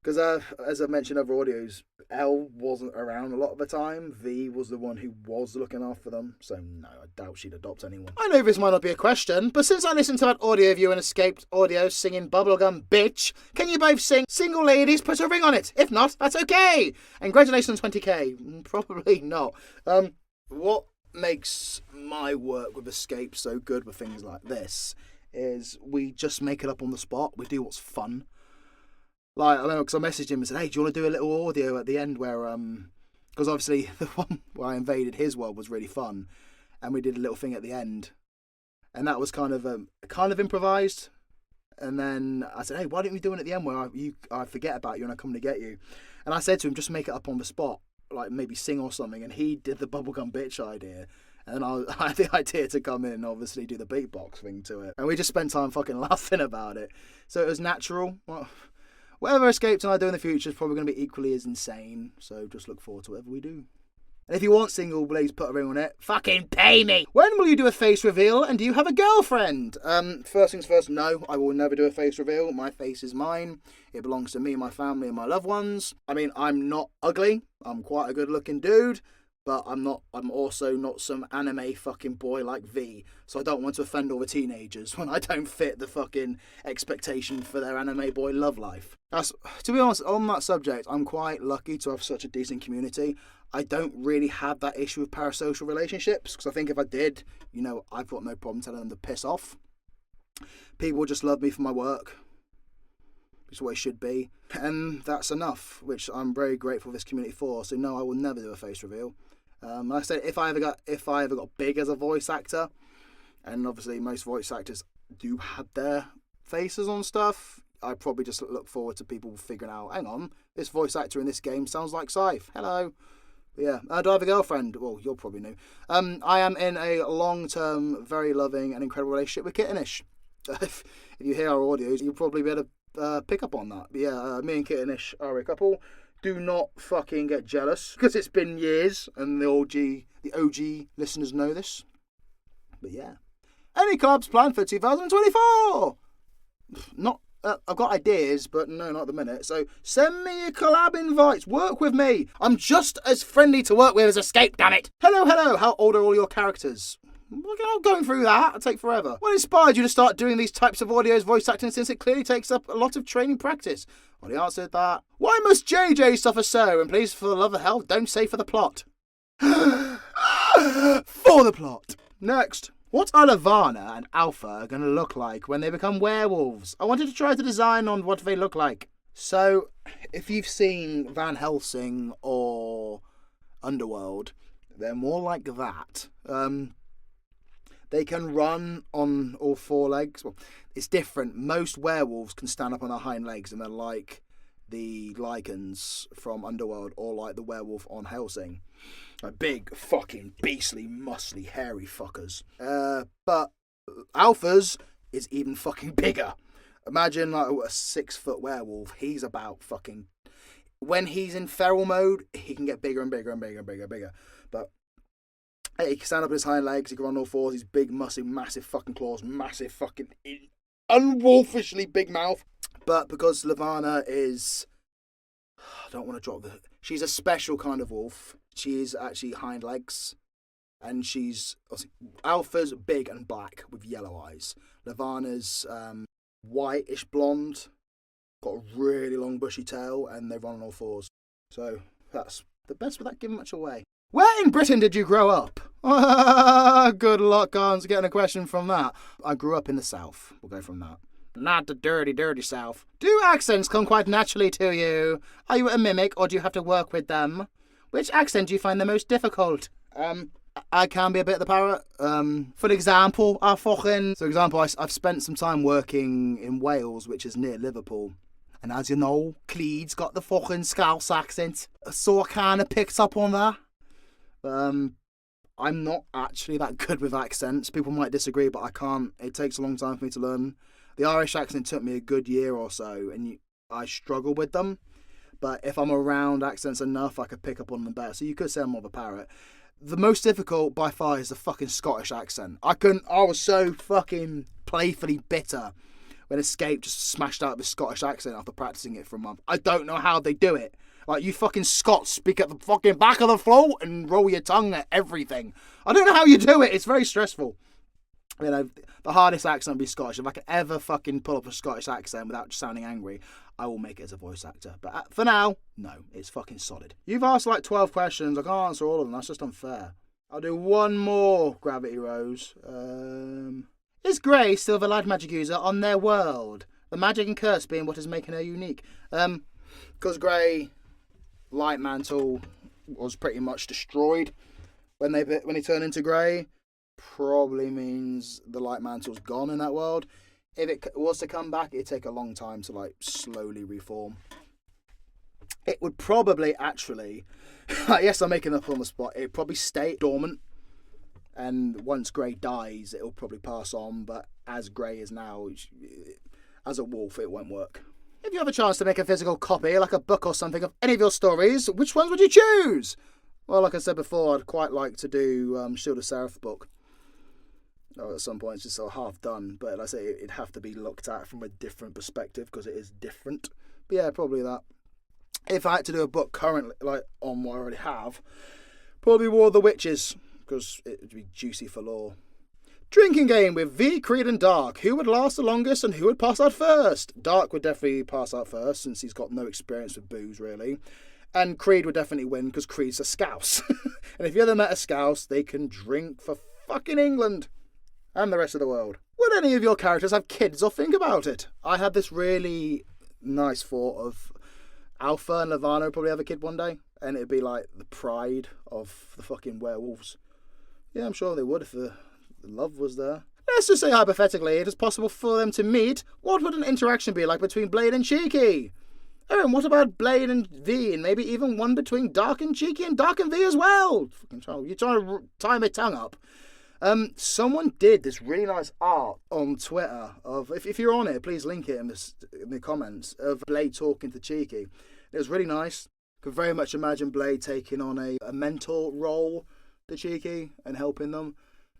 Because, as I mentioned in other audios, Elle wasn't around a lot of the time. V was the one who was looking after them. So, no, I doubt she'd adopt anyone. I know this might not be a question, but since I listened to that audio of you and Escaped Audio singing Bubblegum Bitch, can you both sing Single Ladies Put a Ring on It? If not, that's okay. And congratulations on 20k. Probably not. what makes my work with Escape so good with things like this is we just make it up on the spot. We do what's fun. Like, I remember because I messaged him and said, hey, do you want to do a little audio at the end where, because obviously the one where I invaded his world was really fun, and we did a little thing at the end, and that was kind of improvised. And then I said, hey, why don't we do it at the end where I forget about you and I come to get you? And I said to him, just make it up on the spot, like maybe sing or something. And he did the bubblegum bitch idea. And then I had the idea to come in and obviously do the beatbox thing to it. And we just spent time fucking laughing about it. So it was natural. Well, whatever Escapes and I do in the future is probably going to be equally as insane. So just look forward to whatever we do. And if you want single, please put a ring on it. Fucking pay me! When will you do a face reveal, and do you have a girlfriend? First things first, no, I will never do a face reveal. My face is mine. It belongs to me, my family, and my loved ones. I mean, I'm not ugly. I'm quite a good-looking dude. But I'm also not some anime fucking boy like V. So I don't want to offend all the teenagers when I don't fit the fucking expectation for their anime boy love life. To be honest, on that subject, I'm quite lucky to have such a decent community. I don't really have that issue with parasocial relationships, because I think if I did, I've got no problem telling them to piss off. People just love me for my work. It's what it should be. And that's enough, which I'm very grateful for this community for. So no, I will never do a face reveal. Like I said, if I ever got big as a voice actor, and obviously most voice actors do have their faces on stuff, I probably just look forward to people figuring out, hang on, this voice actor in this game sounds like Scythe. Hello. But yeah, do I have a girlfriend? Well, you're probably new. I am in a long-term, very loving and incredible relationship with Kittenish. If you hear our audios, you'll probably be able to pick up on that. But yeah, me and Kittenish are a couple. Do not fucking get jealous, because it's been years, and the OG listeners know this. But yeah. Any collabs planned for 2024? Not, I've got ideas, but no, not at the minute. So send me your collab invites. Work with me. I'm just as friendly to work with as Escape, damn it. Hello. How old are all your characters? We're not going through that. It'll take forever. What inspired you to start doing these types of audios, voice acting, since it clearly takes up a lot of training practice? Already answered that. Why must JJ suffer so? And please, for the love of hell, don't say for the plot. For the plot. Next. What are Lavana and Alpha going to look like when they become werewolves? I wanted to try to design on what they look like. So, if you've seen Van Helsing or Underworld, they're more like that. They can run on all four legs. Well, it's different. Most werewolves can stand up on their hind legs, and they're like the Lycans from Underworld, or like the werewolf on Helsing. Like big, fucking, beastly, muscly, hairy fuckers. But Alpha's is even fucking bigger. Imagine like a 6-foot werewolf. He's about fucking... When he's in feral mode, he can get bigger and bigger and bigger and bigger and bigger. But hey, he can stand up on his hind legs, he can run all fours, he's big, muscly, massive fucking claws, massive fucking unwolfishly big mouth. But because Lavana is... I don't want to drop the... She's a special kind of wolf. She is actually hind legs. And she's... Alpha's big and black with yellow eyes. Lavana's whitish blonde, got a really long bushy tail, and they run on all fours. So that's the best without giving much away. Where in Britain did you grow up? Good luck getting a question from that. I grew up in the south. We'll go from that. Not the dirty, dirty south. Do accents come quite naturally to you? Are you a mimic, or do you have to work with them? Which accent do you find the most difficult? I can be a bit of the parrot. For example, I've spent some time working in Wales, which is near Liverpool. And as you know, Clede's got the fucking Scouse accent. So I kind of picked up on that. I'm not actually that good with accents. People might disagree, but I can't. It takes a long time for me to learn. The Irish accent took me a good year or so, and I struggle with them. But if I'm around accents enough, I could pick up on them better. So you could say I'm more of a parrot. The most difficult by far is the fucking Scottish accent. I was so fucking playfully bitter when Escape just smashed out the Scottish accent after practicing it for a month. I don't know how they do it. Like, you fucking Scots speak at the fucking back of the throat and roll your tongue at everything. I don't know how you do it. It's very stressful. You know, the hardest accent would be Scottish. If I could ever fucking pull up a Scottish accent without just sounding angry, I will make it as a voice actor. But for now, no, it's fucking solid. You've asked like 12 questions. I can't answer all of them. That's just unfair. I'll do one more Gravity Rose. Is Grey still the light magic user on their world? The magic and curse being what is making her unique. Because Grey Light Mantle was pretty much destroyed when he turned into Grey. Probably means the Light Mantle's gone in that world. If it was to come back, it'd take a long time to like slowly reform. It would probably actually, yes, I'm making up on the spot. It'd probably stay dormant, and once Grey dies, it'll probably pass on. But as Grey is now, as a wolf, it won't work. If you have a chance to make a physical copy, like a book or something, of any of your stories, which ones would you choose? Well, like I said before, I'd quite like to do Shield of Seraph book. At some point, it's just sort of half done, but like I say, it'd have to be looked at from a different perspective because it is different. But yeah, probably that. If I had to do a book currently, like on what I already have, probably War of the Witches, because it would be juicy for lore. Drinking game with V, Creed and Dark. Who would last the longest and who would pass out first? Dark would definitely pass out first since he's got no experience with booze, really. And Creed would definitely win because Creed's a scouse. And if you ever met a scouse, they can drink for fucking England and the rest of the world. Would any of your characters have kids or think about it? I had this really nice thought of Alpha and Learcano probably have a kid one day, and it'd be like the pride of the fucking werewolves. Yeah, I'm sure they would if the love was there. Let's just say hypothetically it is possible for them to meet. What would an interaction be like between Blade and Cheeky? Oh, and what about Blade and V, and maybe even one between Dark and Cheeky and Dark and V as well? Fucking child, you're trying to tie my tongue up. Someone did this really nice art on Twitter of, if you're on it, please link it in the comments, of Blade talking to Cheeky. It was really nice. Could very much imagine Blade taking on a mentor role to Cheeky and helping them.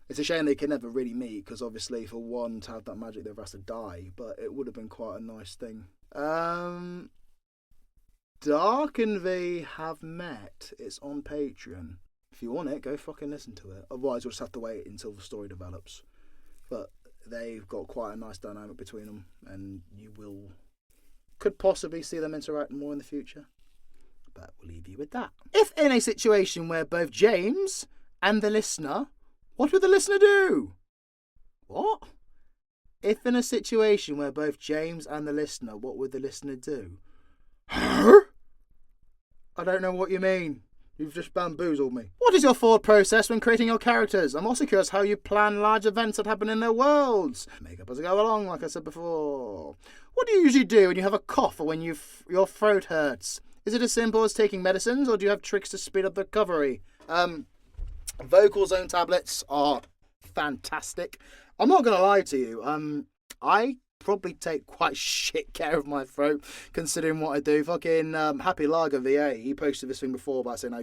It's a shame they can never really meet because obviously for one to have that magic they've has to die, but it would have been quite a nice thing. Dark and V have met. It's on Patreon. If you want it, go fucking listen to it. Otherwise, we'll just have to wait until the story develops. But they've got quite a nice dynamic between them, and could possibly see them interact more in the future. But we'll leave you with that. If in a situation where both James and the listener, what would the listener do? What? If in a situation where both James and the listener, what would the listener do? Huh? I don't know what you mean. You've just bamboozled me. What is your thought process when creating your characters? I'm also curious how you plan large events that happen in their worlds. Make up as I go along, like I said before. What do you usually do when you have a cough or when your throat hurts? Is it as simple as taking medicines, or do you have tricks to speed up the recovery? Vocal zone tablets are fantastic. I'm not going to lie to you. I probably take quite shit care of my throat considering what I do. Fucking Happy Lager VA, he posted this thing before about saying how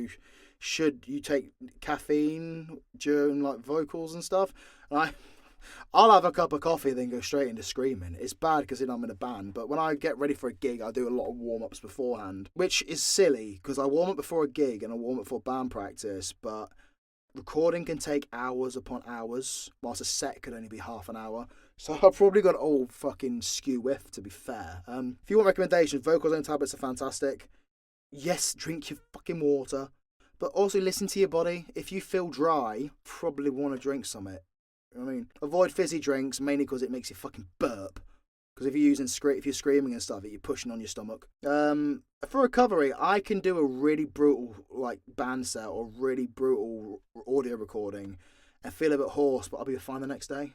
you take caffeine during like vocals and stuff. And I'll have a cup of coffee and then go straight into screaming. It's bad because I'm in a band, but when I get ready for a gig, I do a lot of warm-ups beforehand, which is silly because I warm up before a gig and I warm up for band practice, but recording can take hours upon hours, whilst a set could only be half an hour. So I've probably got all fucking skew whiff, to be fair. If you want recommendations, Vocal Zone tablets are fantastic. Yes, drink your fucking water, but also listen to your body. If you feel dry, probably want to drink something. You know what I mean? Avoid fizzy drinks, mainly because it makes you fucking burp. Because if you're screaming and stuff, you're pushing on your stomach. For recovery, I can do a really brutal like band set or really brutal audio recording and feel a bit hoarse, but I'll be fine the next day.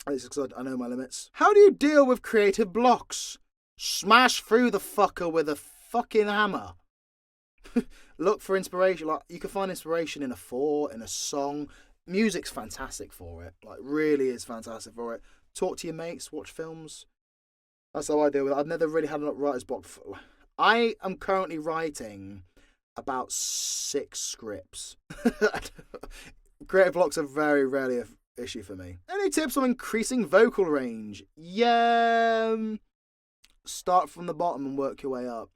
This is because I know my limits. How do you deal with creative blocks? Smash through the fucker with a fucking hammer. Look for inspiration. Like you can find inspiration in a thought, in a song. Music's fantastic for it. Like really is fantastic for it. Talk to your mates. Watch films. That's how I deal with it. I've never really had a writer's block. I am currently writing about 6 scripts. Creative blocks are very rarely an issue for me. Any tips on increasing vocal range? Yeah. Start from the bottom and work your way up.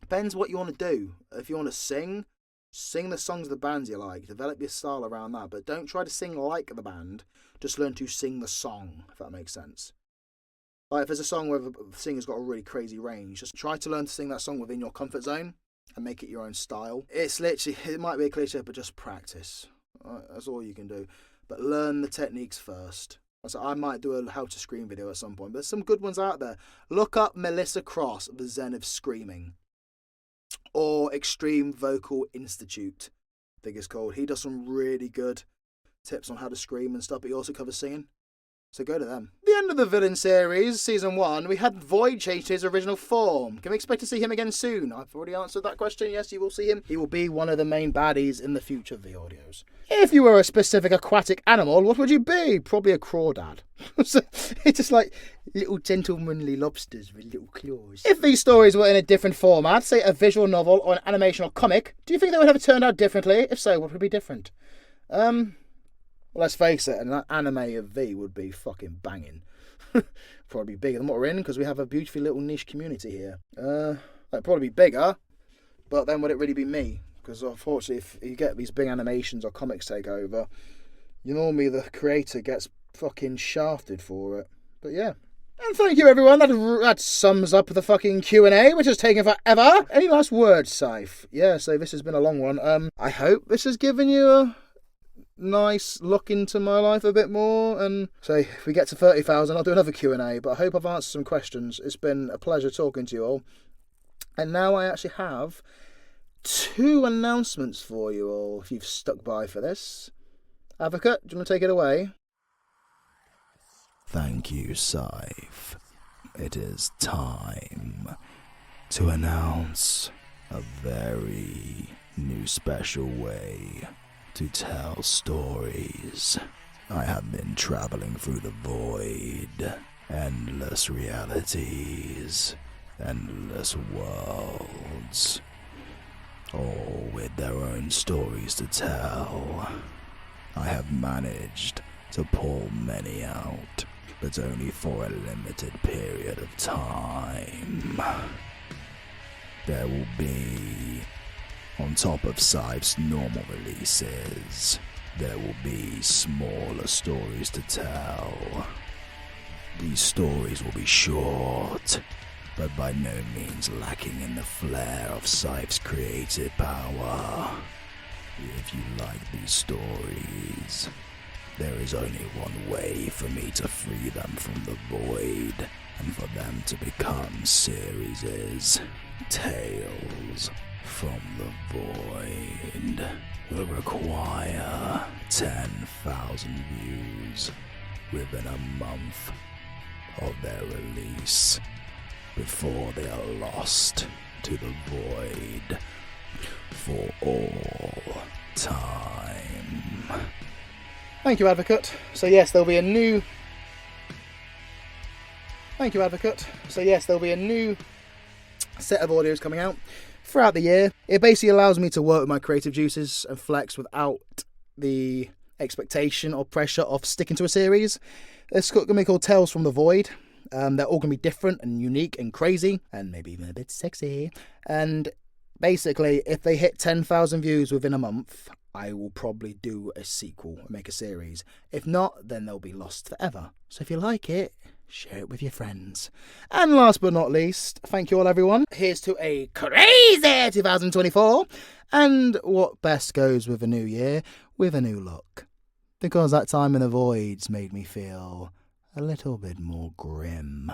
Depends what you want to do. If you want to sing the songs of the bands you like. Develop your style around that. But don't try to sing like the band. Just learn to sing the song, if that makes sense. Like if there's a song where the singer's got a really crazy range, just try to learn to sing that song within your comfort zone and make it your own style. It's literally, it might be a cliche, but just practice. That's all you can do. But learn the techniques first. So I might do a how to scream video at some point. But there's some good ones out there. Look up Melissa Cross, The Zen of Screaming. Or Extreme Vocal Institute, I think it's called. He does some really good tips on how to scream and stuff, but he also covers singing. So go to them. At the end of the villain series, season 1, we had Void change to his original form. Can we expect to see him again soon? I've already answered that question. Yes, you will see him. He will be one of the main baddies in the future videos. If you were a specific aquatic animal, what would you be? Probably a crawdad. It's just like little gentlemanly lobsters with little claws. If these stories were in a different format, say a visual novel or an animation or comic, do you think they would have turned out differently? If so, what would be different? Well, let's face it, an anime of V would be fucking banging. Probably bigger than what we're in, because we have a beautiful little niche community here. That'd probably be bigger, but then would it really be me? Because unfortunately, if you get these big animations or comics take over, normally the creator gets fucking shafted for it. But yeah. And thank you, everyone. That sums up the fucking Q&A, which has taken forever. Any last words, Saif? Yeah, so this has been a long one. I hope this has given you a nice look into my life a bit more, and so if we get to 30,000 I'll do another Q&A, but I hope I've answered some questions. It's been a pleasure talking to you all, and now I actually have 2 announcements for you all if you've stuck by for this. Advocate, do you want to take it away? Thank you, Saif. It is time to announce a very new special way to tell stories. I have been traveling through the void, endless realities, endless worlds, all with their own stories to tell. I have managed to pull many out, but only for a limited period of time. There will be, on top of Saif's normal releases, there will be smaller stories to tell. These stories will be short, but by no means lacking in the flair of Saif's creative power. If you like these stories, there is only one way for me to free them from the void, and for them to become series. Tales from the Void will require 10,000 views within a month of their release before they are lost to the void for all time. Thank you, Advocate. So yes, there'll be a new... Thank you, Advocate. So yes, there'll be a new set of audios coming out throughout the year. It basically allows me to work with my creative juices and flex without the expectation or pressure of sticking to a series. It's going to be called Tales from the Void. They're all going to be different and unique and crazy and maybe even a bit sexy. And basically, if they hit 10,000 views within a month, I will probably do a sequel and make a series. If not, then they'll be lost forever. So if you like it, share it with your friends. And last but not least, thank you all, everyone. Here's to a crazy 2024. And what best goes with a new year, with a new look. Because that time in the voids made me feel a little bit more grim.